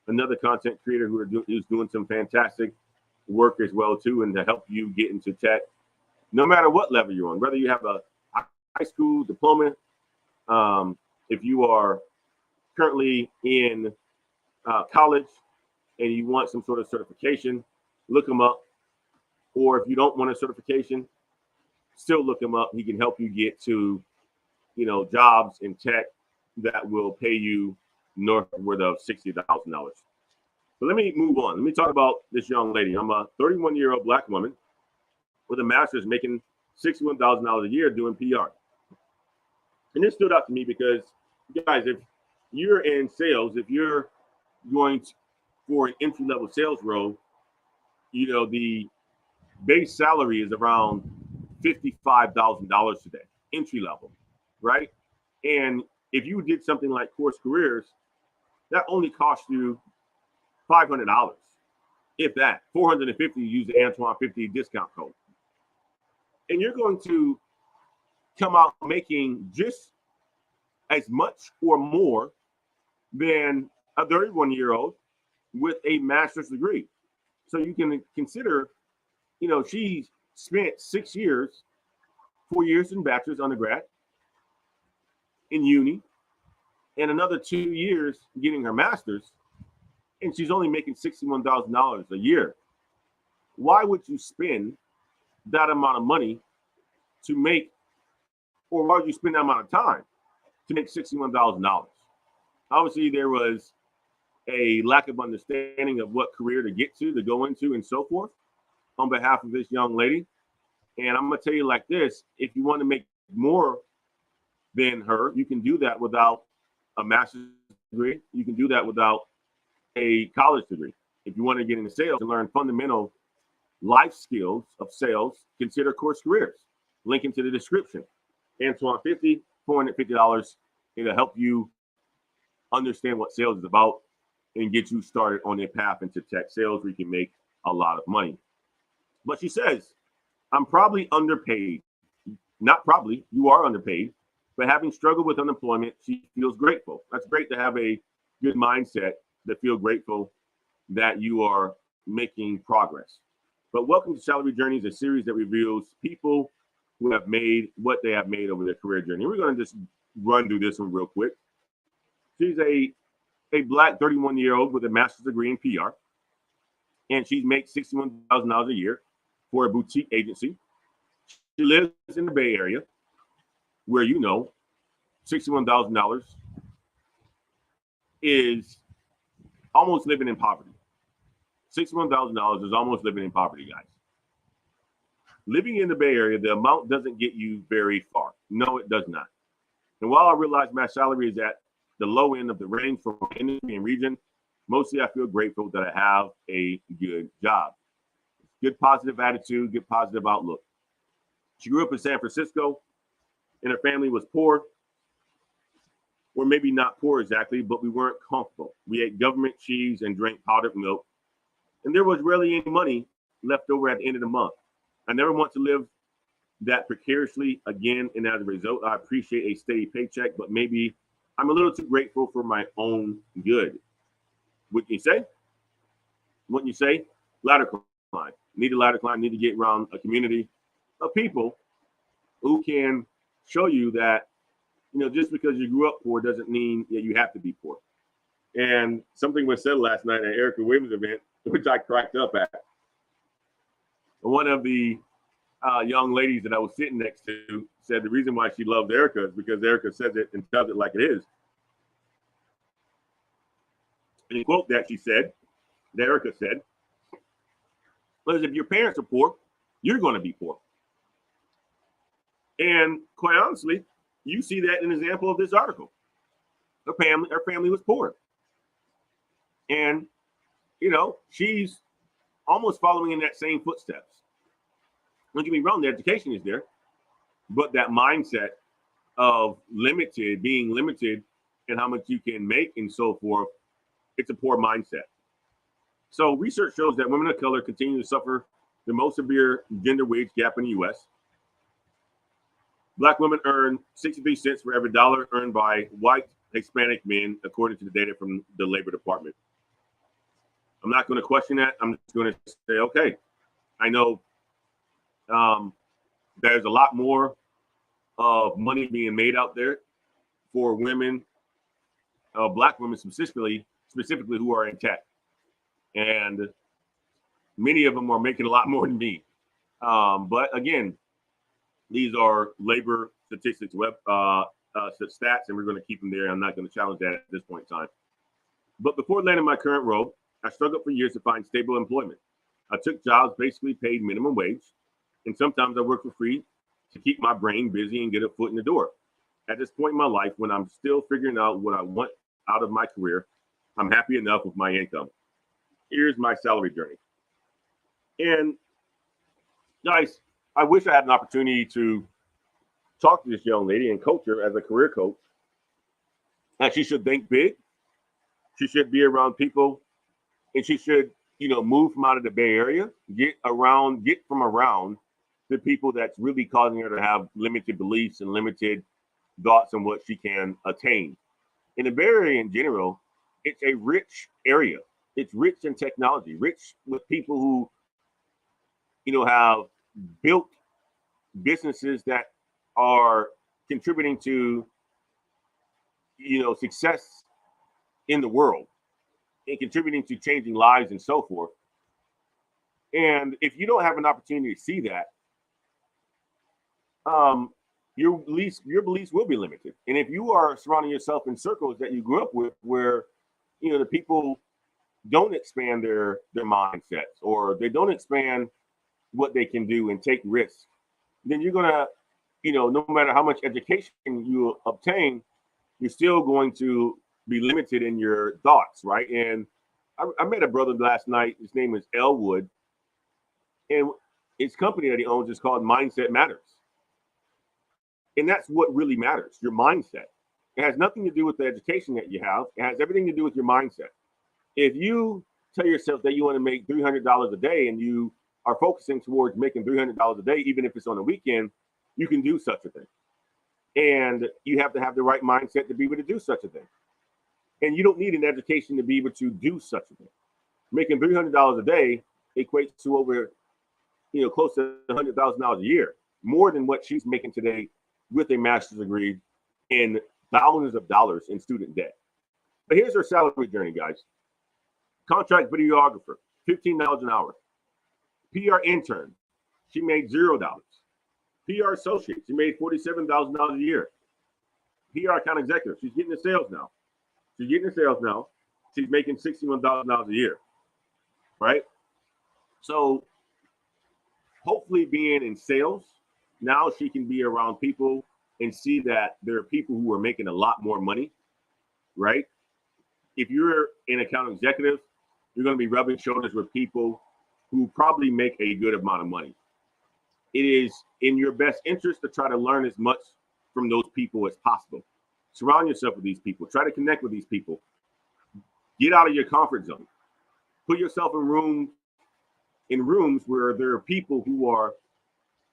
Another content creator who's doing some fantastic work as well too, and to help you get into tech, no matter what level you're on, whether you have a high school diploma, if you are currently in college and you want some sort of certification, look him up. Or if you don't want a certification, still look him up. He can help you get to, jobs in tech that will pay you northward of $60,000. But let me move on. Let me talk about this young lady. I'm a 31-year-old Black woman with a master's making $61,000 a year doing PR. And this stood out to me because, guys, if you're in sales, if you're going for an entry-level sales role, the base salary is around $55,000 today, entry level, right? And if you did something like Course Careers, that only cost you $500, if that. $450, use the Antoine 50 discount code. And you're going to come out making just as much or more than a 31-year-old with a master's degree. So you can consider, she spent 6 years, 4 years in bachelor's undergrad in uni, and another 2 years getting her master's, and she's only making $61,000 a year. Why would you spend that amount of money to make, or why would you spend that amount of time to make $61,000? Obviously, there was a lack of understanding of what career to get to go into, and so forth on behalf of this young lady. And I'm going to tell you like this, if you want to make more than her, you can do that without a master's degree. You can do that without a college degree. If you want to get into sales and learn fundamental life skills of sales, consider course careers. Link into the description. Antoine 50, $450. It'll help you understand what sales is about and get you started on a path into tech sales where you can make a lot of money. But she says, I'm probably underpaid. Not probably, you are underpaid. But having struggled with unemployment, she feels grateful. That's great to have a good mindset, to feel grateful that you are making progress. But welcome to Salary Journeys, a series that reveals people who have made what they have made over their career journey. We're going to just run through this one real quick. She's a Black 31-year-old with a master's degree in PR, and she makes $61,000 a year for a boutique agency. She lives in the Bay Area, where $61,000 is almost living in poverty. $61,000 is almost living in poverty, guys. Living in the Bay Area, the amount doesn't get you very far. No, it does not. And while I realize my salary is at the low end of the range for my industry and region, mostly I feel grateful that I have a good job. Good positive attitude, good positive outlook. She grew up in San Francisco, and her family was poor. Or maybe not poor exactly, but we weren't comfortable. We ate government cheese and drank powdered milk. And there was rarely any money left over at the end of the month. I never want to live that precariously again. And as a result, I appreciate a steady paycheck, but maybe I'm a little too grateful for my own good. Wouldn't you say? Wouldn't you say? Ladder climb. Need a ladder climb. Need to get around a community of people who can show you that, just because you grew up poor doesn't mean that you have to be poor. And something was said last night at Erica Williams' event, which I cracked up at. One of the young ladies that I was sitting next to said the reason why she loved Erica is because Erica says it and tells it like it is. And the quote that she said, that Erica said, was if your parents are poor, you're going to be poor. And quite honestly, you see that in an example of this article. Her family was poor. And, she's almost following in that same footsteps. Don't get me wrong, the education is there, but that mindset of being limited in how much you can make and so forth, it's a poor mindset. So research shows that women of color continue to suffer the most severe gender wage gap in the U.S. Black women earn 63 cents for every dollar earned by white Hispanic men, according to the data from the Labor Department. I'm not going to question that. I'm just going to say, okay, I know there's a lot more of money being made out there for women, Black women specifically who are in tech. And many of them are making a lot more than me. But again, these are labor statistics, stats, and we're going to keep them there. I'm not going to challenge that at this point in time. But before landing my current role, I struggled for years to find stable employment. I took jobs basically paid minimum wage, and sometimes I worked for free to keep my brain busy and get a foot in the door. At this point in my life, when I'm still figuring out what I want out of my career, I'm happy enough with my income. Here's my salary journey. And guys, I wish I had an opportunity to talk to this young lady and coach her as a career coach. And she should think big. She should be around people, and she should, move from out of the Bay Area, get from around the people that's really causing her to have limited beliefs and limited thoughts on what she can attain. In the Bay Area in general, it's a rich area. It's rich in technology, rich with people who, have built businesses that are contributing to, success in the world and contributing to changing lives and so forth. And if you don't have an opportunity to see that, your beliefs will be limited. And if you are surrounding yourself in circles that you grew up with where, the people don't expand their mindsets, or they don't expand what they can do and take risks, then you're going to, no matter how much education you obtain, you're still going to be limited in your thoughts, right? And I met a brother last night. His name is Elwood. And his company that he owns is called Mindset Matters. And that's what really matters, your mindset. It has nothing to do with the education that you have. It has everything to do with your mindset. If you tell yourself that you want to make $300 a day and you are focusing towards making $300 a day, even if it's on a weekend, you can do such a thing. And you have to have the right mindset to be able to do such a thing. And you don't need an education to be able to do such a thing. Making $300 a day equates to over, close to $100,000 a year, more than what she's making today with a master's degree and thousands of dollars in student debt. But here's her salary journey, guys. Contract videographer, $15 an hour. PR intern, she made $0. PR associate, she made $47,000 a year. PR account executive, she's getting the sales now. She's making $61,000 a year, right? So hopefully being in sales, now she can be around people and see that there are people who are making a lot more money, right? If you're an account executive, you're going to be rubbing shoulders with people who probably make a good amount of money. It is in your best interest to try to learn as much from those people as possible. Surround yourself with these people. Try to connect with these people. Get out of your comfort zone. Put yourself in rooms where there are people who are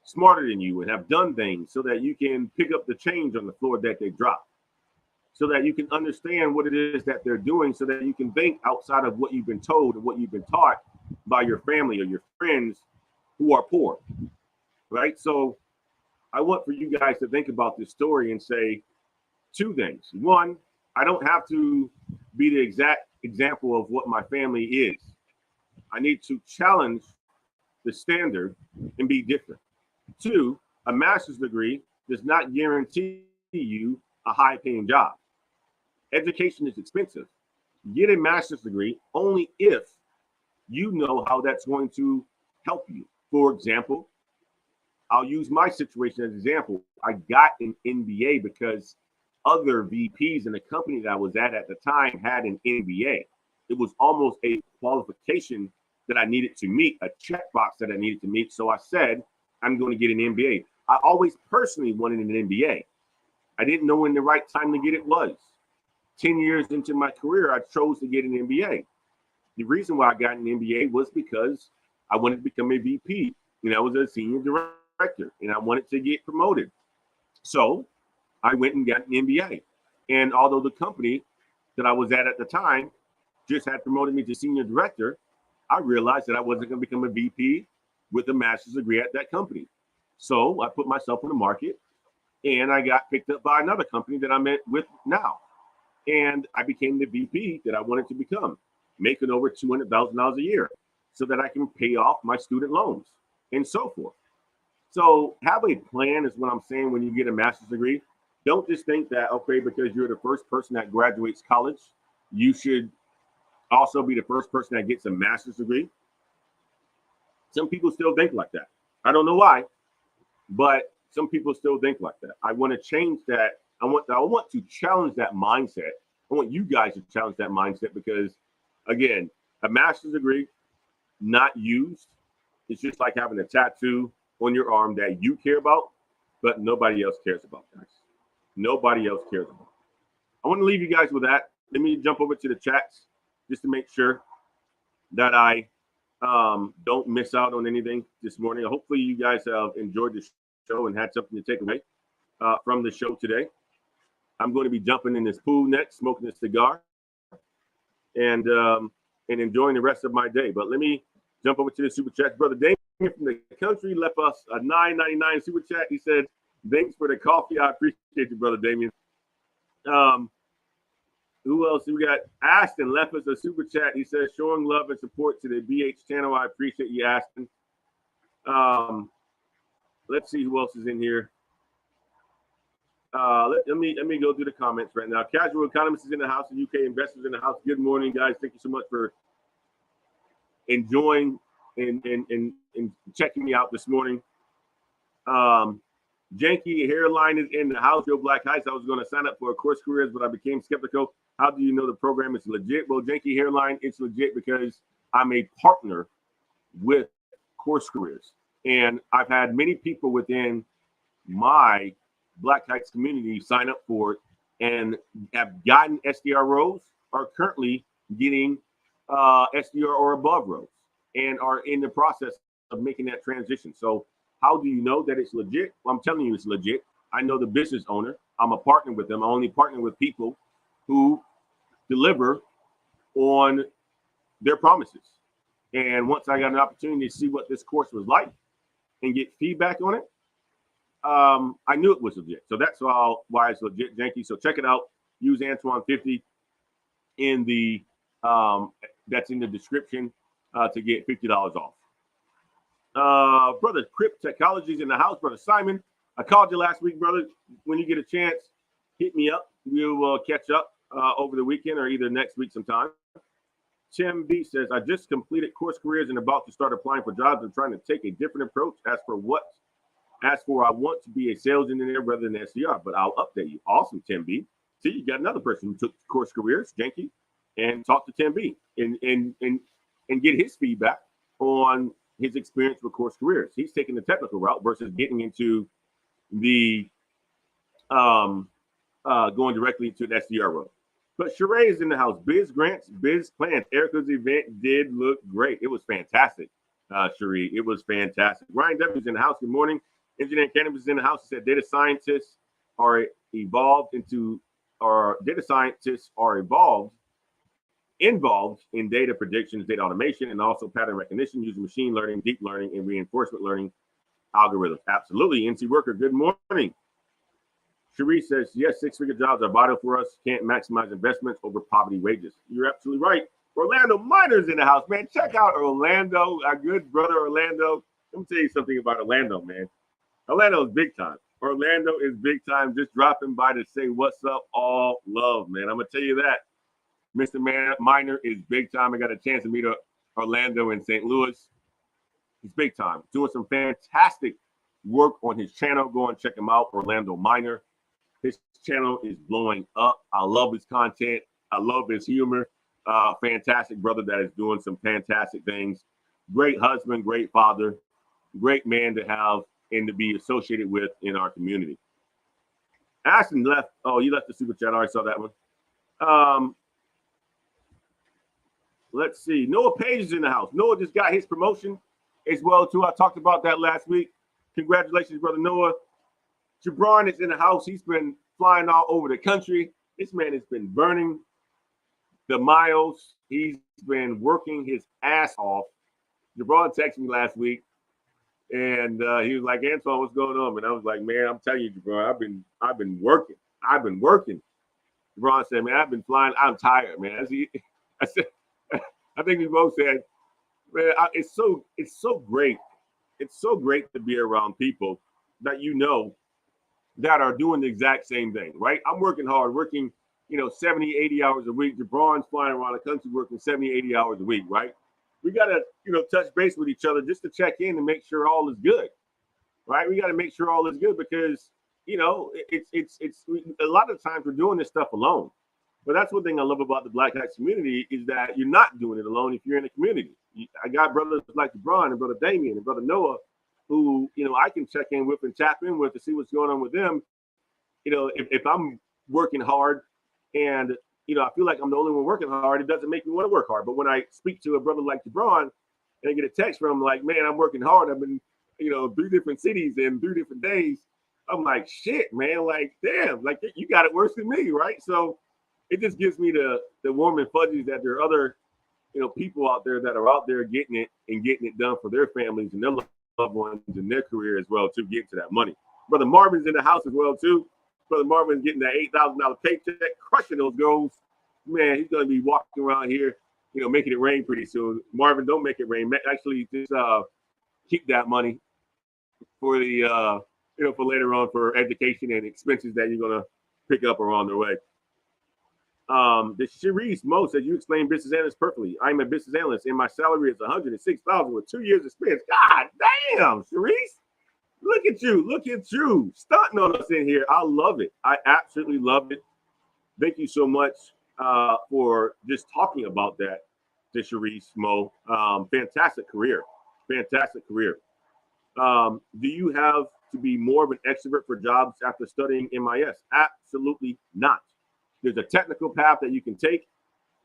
smarter than you and have done things so that you can pick up the change on the floor that they drop, so that you can understand what it is that they're doing, so that you can think outside of what you've been told and what you've been taught by your family or your friends who are poor, right? So I want for you guys to think about this story and say two things. One, I don't have to be the exact example of what my family is. I need to challenge the standard and be different. Two, a master's degree does not guarantee you a high-paying job. Education is expensive. Get a master's degree only if you know how that's going to help you. For example, I'll use my situation as an example. I got an MBA because other VPs in the company that I was at the time had an MBA. It was almost a qualification that I needed to meet, a checkbox that I needed to meet. So I said, I'm going to get an MBA. I always personally wanted an MBA. I didn't know when the right time to get it was. 10 years into my career, I chose to get an MBA. The reason why I got an MBA was because I wanted to become a VP, and I was a senior director, and I wanted to get promoted. So I went and got an MBA. And although the company that I was at the time just had promoted me to senior director, I realized that I wasn't going to become a VP with a master's degree at that company. So I put myself on the market, and I got picked up by another company that I'm with now. And I became the VP that I wanted to become, making over $200,000 a year so that I can pay off my student loans and so forth. So have a plan is what I'm saying when you get a master's degree. Don't just think that, okay, because you're the first person that graduates college, you should also be the first person that gets a master's degree. Some people still think like that. I don't know why, but some people still think like that. I want to change that. I want to challenge that mindset. I want you guys to challenge that mindset because, again, a master's degree not used, it's just like having a tattoo on your arm that you care about, but nobody else cares about, guys. Nobody else cares about. I want to leave you guys with that. Let me jump over to the chats just to make sure that I don't miss out on anything this morning. Hopefully you guys have enjoyed the show and had something to take away from the show today. I'm going to be jumping in this pool next, smoking a cigar, and enjoying the rest of my day. But let me jump over to the super chat. Brother Damien from the country left us a $9.99 super chat. He said, "Thanks for the coffee. I appreciate you, Brother Damien." Who else? We got Ashton left us a super chat. He says, "Showing love and support to the BH channel. I appreciate you, Ashton." Let's see who else is in here. Let me go through the comments right now. Casual Economist is in the house. The UK investors in the house. Good morning, guys. Thank you so much for enjoying and checking me out this morning. Janky Hairline is in the house. Joe Black Heights. I was going to sign up for a course careers, but I became skeptical. How do you know the program is legit? Well, Janky Hairline, it's legit because I'm a partner with course careers. And I've had many people within my Black Heights community sign up for it and have gotten SDR roles, are currently getting SDR or above roles, and are in the process of making that transition. So how do you know that it's legit? Well, I'm telling you it's legit. I know the business owner. I'm a partner with them. I only partner with people who deliver on their promises. And once I got an opportunity to see what this course was like and get feedback on it, I knew it was legit. So that's why it's legit, Janky. So check it out. Use Antoine50 in the that's in the description to get $50 off. Brother Crip Technologies in the house. Brother Simon, I called you last week, brother. When you get a chance, hit me up. We'll catch up over the weekend or either next week sometime. Tim B says, I just completed course careers and about to start applying for jobs. I'm trying to take a different approach. As for I want to be a sales engineer rather than SDR, but I'll update you. Awesome, Tim B. See, you got another person who took course careers, Janky, and talk to Tim B and get his feedback on his experience with course careers. He's taking the technical route versus getting into the going directly to the SDR role. But Sheree is in the house. Biz grants, biz plans. Erica's event did look great. It was fantastic, Sheree. It was fantastic. Ryan W. is in the house. Good morning. Engineering Cannabis is in the house. He said data scientists are involved in data predictions, data automation, and also pattern recognition using machine learning, deep learning, and reinforcement learning algorithms. Absolutely. NC Worker, good morning. Cherie says, yes, six-figure jobs are vital for us. Can't maximize investments over poverty wages. You're absolutely right. Orlando Miner's in the house, man. Check out Orlando, our good brother Orlando. Let me tell you something about Orlando, man. Orlando is big time. Orlando is big time. Just dropping by to say what's up, all love, man. I'm going to tell you that. Mr. Miner is big time. I got a chance to meet Orlando in St. Louis. He's big time. Doing some fantastic work on his channel. Go and check him out, Orlando Miner. His channel is blowing up. I love his content. I love his humor. Fantastic brother that is doing some fantastic things. Great husband, great father, great man to have and to be associated with in our community. Ashton left. Oh, you left the super chat. I already saw that one. Let's see. Noah Page is in the house. Noah just got his promotion as well, too. I talked about that last week. Congratulations, brother Noah. Jabron is in the house. He's been flying all over the country. This man has been burning the miles. He's been working his ass off. Jabron texted me last week, and he was like, Antoine, what's going on? And I was like, man, I'm telling you, Jabron, I've been working. Jabron said, man, I've been flying. I'm tired, man. I said, I think we both said, man, it's so great. It's so great to be around people that you know that are doing the exact same thing, right? I'm working hard, 70, 80 hours a week. Jabron's flying around the country working 70, 80 hours a week, right? We got to, touch base with each other just to check in and make sure all is good, right? We got to make sure all is good because, it's a lot of times we're doing this stuff alone. But that's one thing I love about the Black Heights community is that you're not doing it alone if you're in a community. I got brothers like Jabron and brother Damien and brother Noah who, I can check in with and tap in with to see what's going on with them. If I'm working hard and, I feel like I'm the only one working hard, it doesn't make me want to work hard. But when I speak to a brother like Jabron and I get a text from him like, man, I'm working hard. I've been, 3 different cities in 3 different days. I'm like, shit, man, like, damn, like you got it worse than me, right? So it just gives me the warm and fuzzies that there are other, people out there that are out there getting it done for their families and their loved ones and their career as well to get to that money. Brother Marvin's in the house as well too. Brother Marvin's getting that $8,000 paycheck, crushing those goals. Man, he's going to be walking around here, making it rain pretty soon. Marvin, don't make it rain. Actually, just keep that money for the for later on for education and expenses that you're going to pick up along the way. The Cherise Mo says you explain business analyst perfectly. I'm a business analyst and my salary is $106,000 with 2 years experience. God damn, Cherise. Look at you stunting on us in here. I love it. I absolutely love it. Thank you so much for just talking about that to Cherise Mo. Fantastic career. Fantastic career. Do you have to be more of an extrovert for jobs after studying MIS? Absolutely not. There's a technical path that you can take,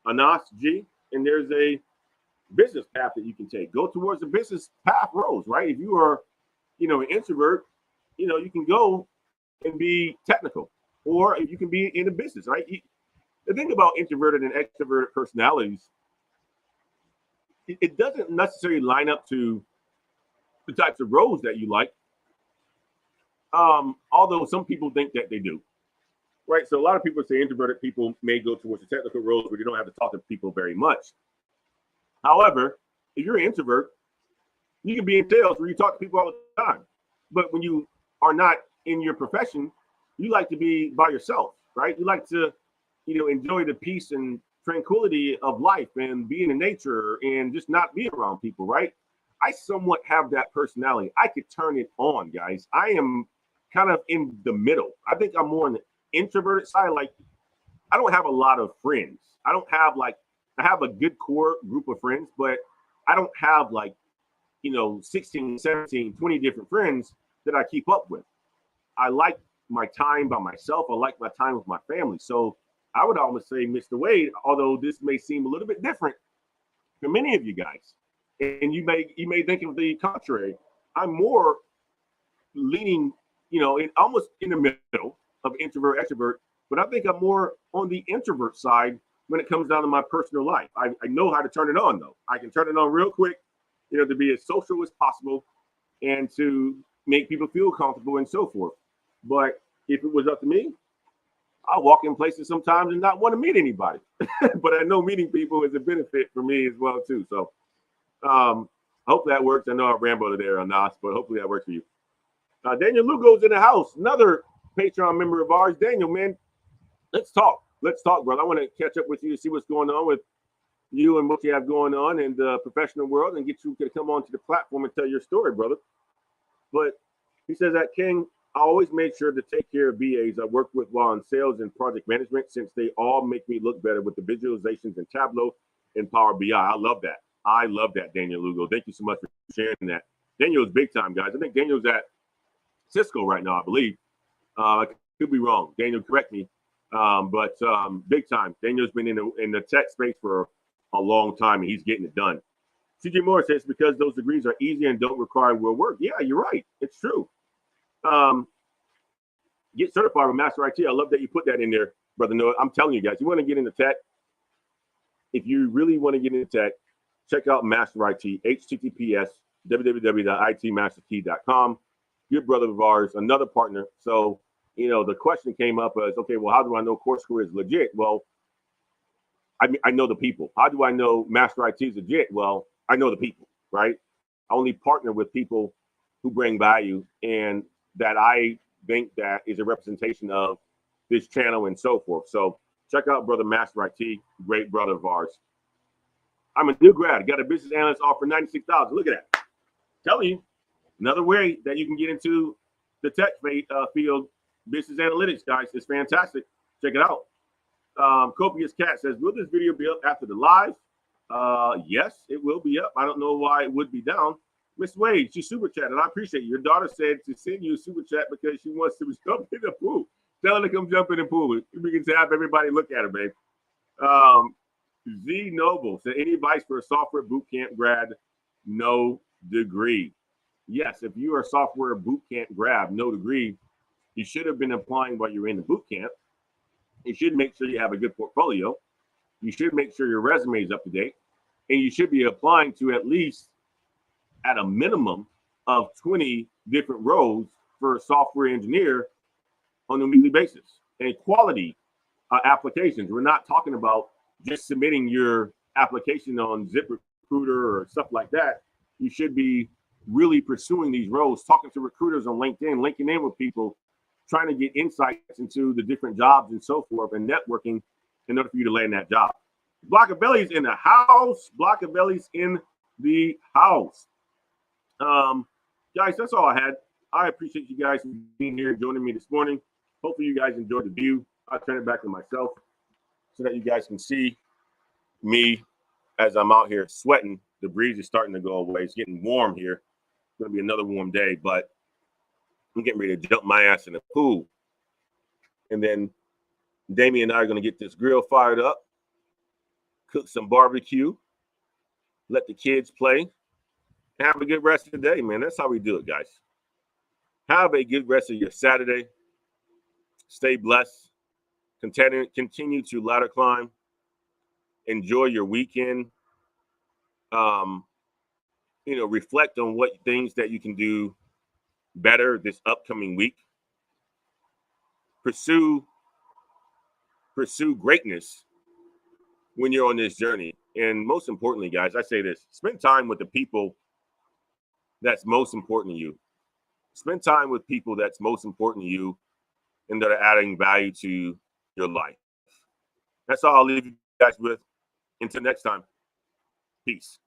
Anas G, and there's a business path that you can take. Go towards the business path roles, right? If you are, an introvert, you can go and be technical, or you can be in a business, right? The thing about introverted and extroverted personalities, it doesn't necessarily line up to the types of roles that you like. Although some people think that they do, right? So a lot of people say introverted people may go towards the technical roles where you don't have to talk to people very much. However, if you're an introvert, you can be in sales where you talk to people all the time. But when you are not in your profession, you like to be by yourself, right? You like to, enjoy the peace and tranquility of life and be in nature and just not be around people, right? I somewhat have that personality. I could turn it on, guys. I am kind of in the middle. I think I'm more on the introverted side. Like, I don't have a lot of friends. I have a good core group of friends, but I don't have 16, 17, 20 different friends that I keep up with. I like my time by myself. I like my time with my family. So I would almost say, Mr. Wade, although this may seem a little bit different for many of you guys, and you may think of the contrary, I'm more leaning, almost in the middle of introvert, extrovert, but I think I'm more on the introvert side when it comes down to my personal life. I know how to turn it on, though. I can turn it on real quick, to be as social as possible and to make people feel comfortable and so forth. But if it was up to me, I'll walk in places sometimes and not want to meet anybody. But I know meeting people is a benefit for me as well, too. So hope that works. I know I rambled there on Nas, but hopefully that works for you. Daniel Lugo's in the house, another Patreon member of ours. Daniel, man, let's talk. Let's talk, brother. I want to catch up with you to see what's going on with you and what you have going on in the professional world and get you to come onto the platform and tell your story, brother. But he says that, King, I always make sure to take care of BAs I work with while in sales and project management, since they all make me look better with the visualizations and Tableau and Power BI. I love that. I love that, Daniel Lugo. Thank you so much for sharing that. Daniel's big time, guys. I think Daniel's at Cisco right now, I believe. I could be wrong. Daniel, correct me. But big time. Daniel's been in the tech space for a long time, and he's getting it done. CJ Moore says, because those degrees are easy and don't require real work. Yeah, you're right. It's true. Get certified with Master IT. I love that you put that in there, brother Noah. I'm telling you guys, you want to get into tech. If you really want to get into tech, check out Master IT, https www.itmasterkey.com. Good brother of ours, another partner. So, the question came up as, okay, well, how do I know Course Career is legit? Well, I know the people. How do I know Master IT is legit? Well, I know the people, right? I only partner with people who bring value and that I think that is a representation of this channel and so forth. So check out brother Master IT, great brother of ours. I'm a new grad, got a business analyst offer $96. Look at that. Telling you, another way that you can get into the tech field, business analytics, guys, is fantastic. Check it out. Copious Cat says, will this video be up after the live? Yes, it will be up. I don't know why it would be down. Miss Wade, she super chatted. I appreciate you. Your daughter said to send you a super chat because she wants to jump in the pool. Tell her to come jump in the pool. We can have everybody look at her, babe. Z Noble said, any advice for a software bootcamp grad? No degree. Yes, if you are a software bootcamp grad, no degree, you should have been applying while you're in the bootcamp. You should make sure you have a good portfolio. You should make sure your resume is up to date. And you should be applying to at least at a minimum of 20 different roles for a software engineer on a weekly basis. And quality applications. We're not talking about just submitting your application on ZipRecruiter or stuff like that. You should be really pursuing these roles, talking to recruiters on LinkedIn, linking in with people, trying to get insights into the different jobs and so forth, and networking in order for you to land that job. Blockabelly's in the house. Blockabelly's in the house. Guys, that's all I had. I appreciate you guys being here and joining me this morning. Hopefully you guys enjoyed the view. I'll turn it back to myself so that you guys can see me as I'm out here sweating The breeze is starting to go away. It's getting warm here. It's going to be another warm day, but I'm getting ready to jump my ass in the pool. And then Damien and I are going to get this grill fired up, cook some barbecue, let the kids play, and have a good rest of the day, man. That's how we do it, guys. Have a good rest of your Saturday. Stay blessed. Continue to ladder climb. Enjoy your weekend. Reflect on what things that you can do better this upcoming week. Pursue greatness when you're on this journey. And most importantly, guys, I say this: spend time with the people that's most important to you. Spend time with people that's most important to you and that are adding value to your life. That's all I'll leave you guys with. Until next time, peace.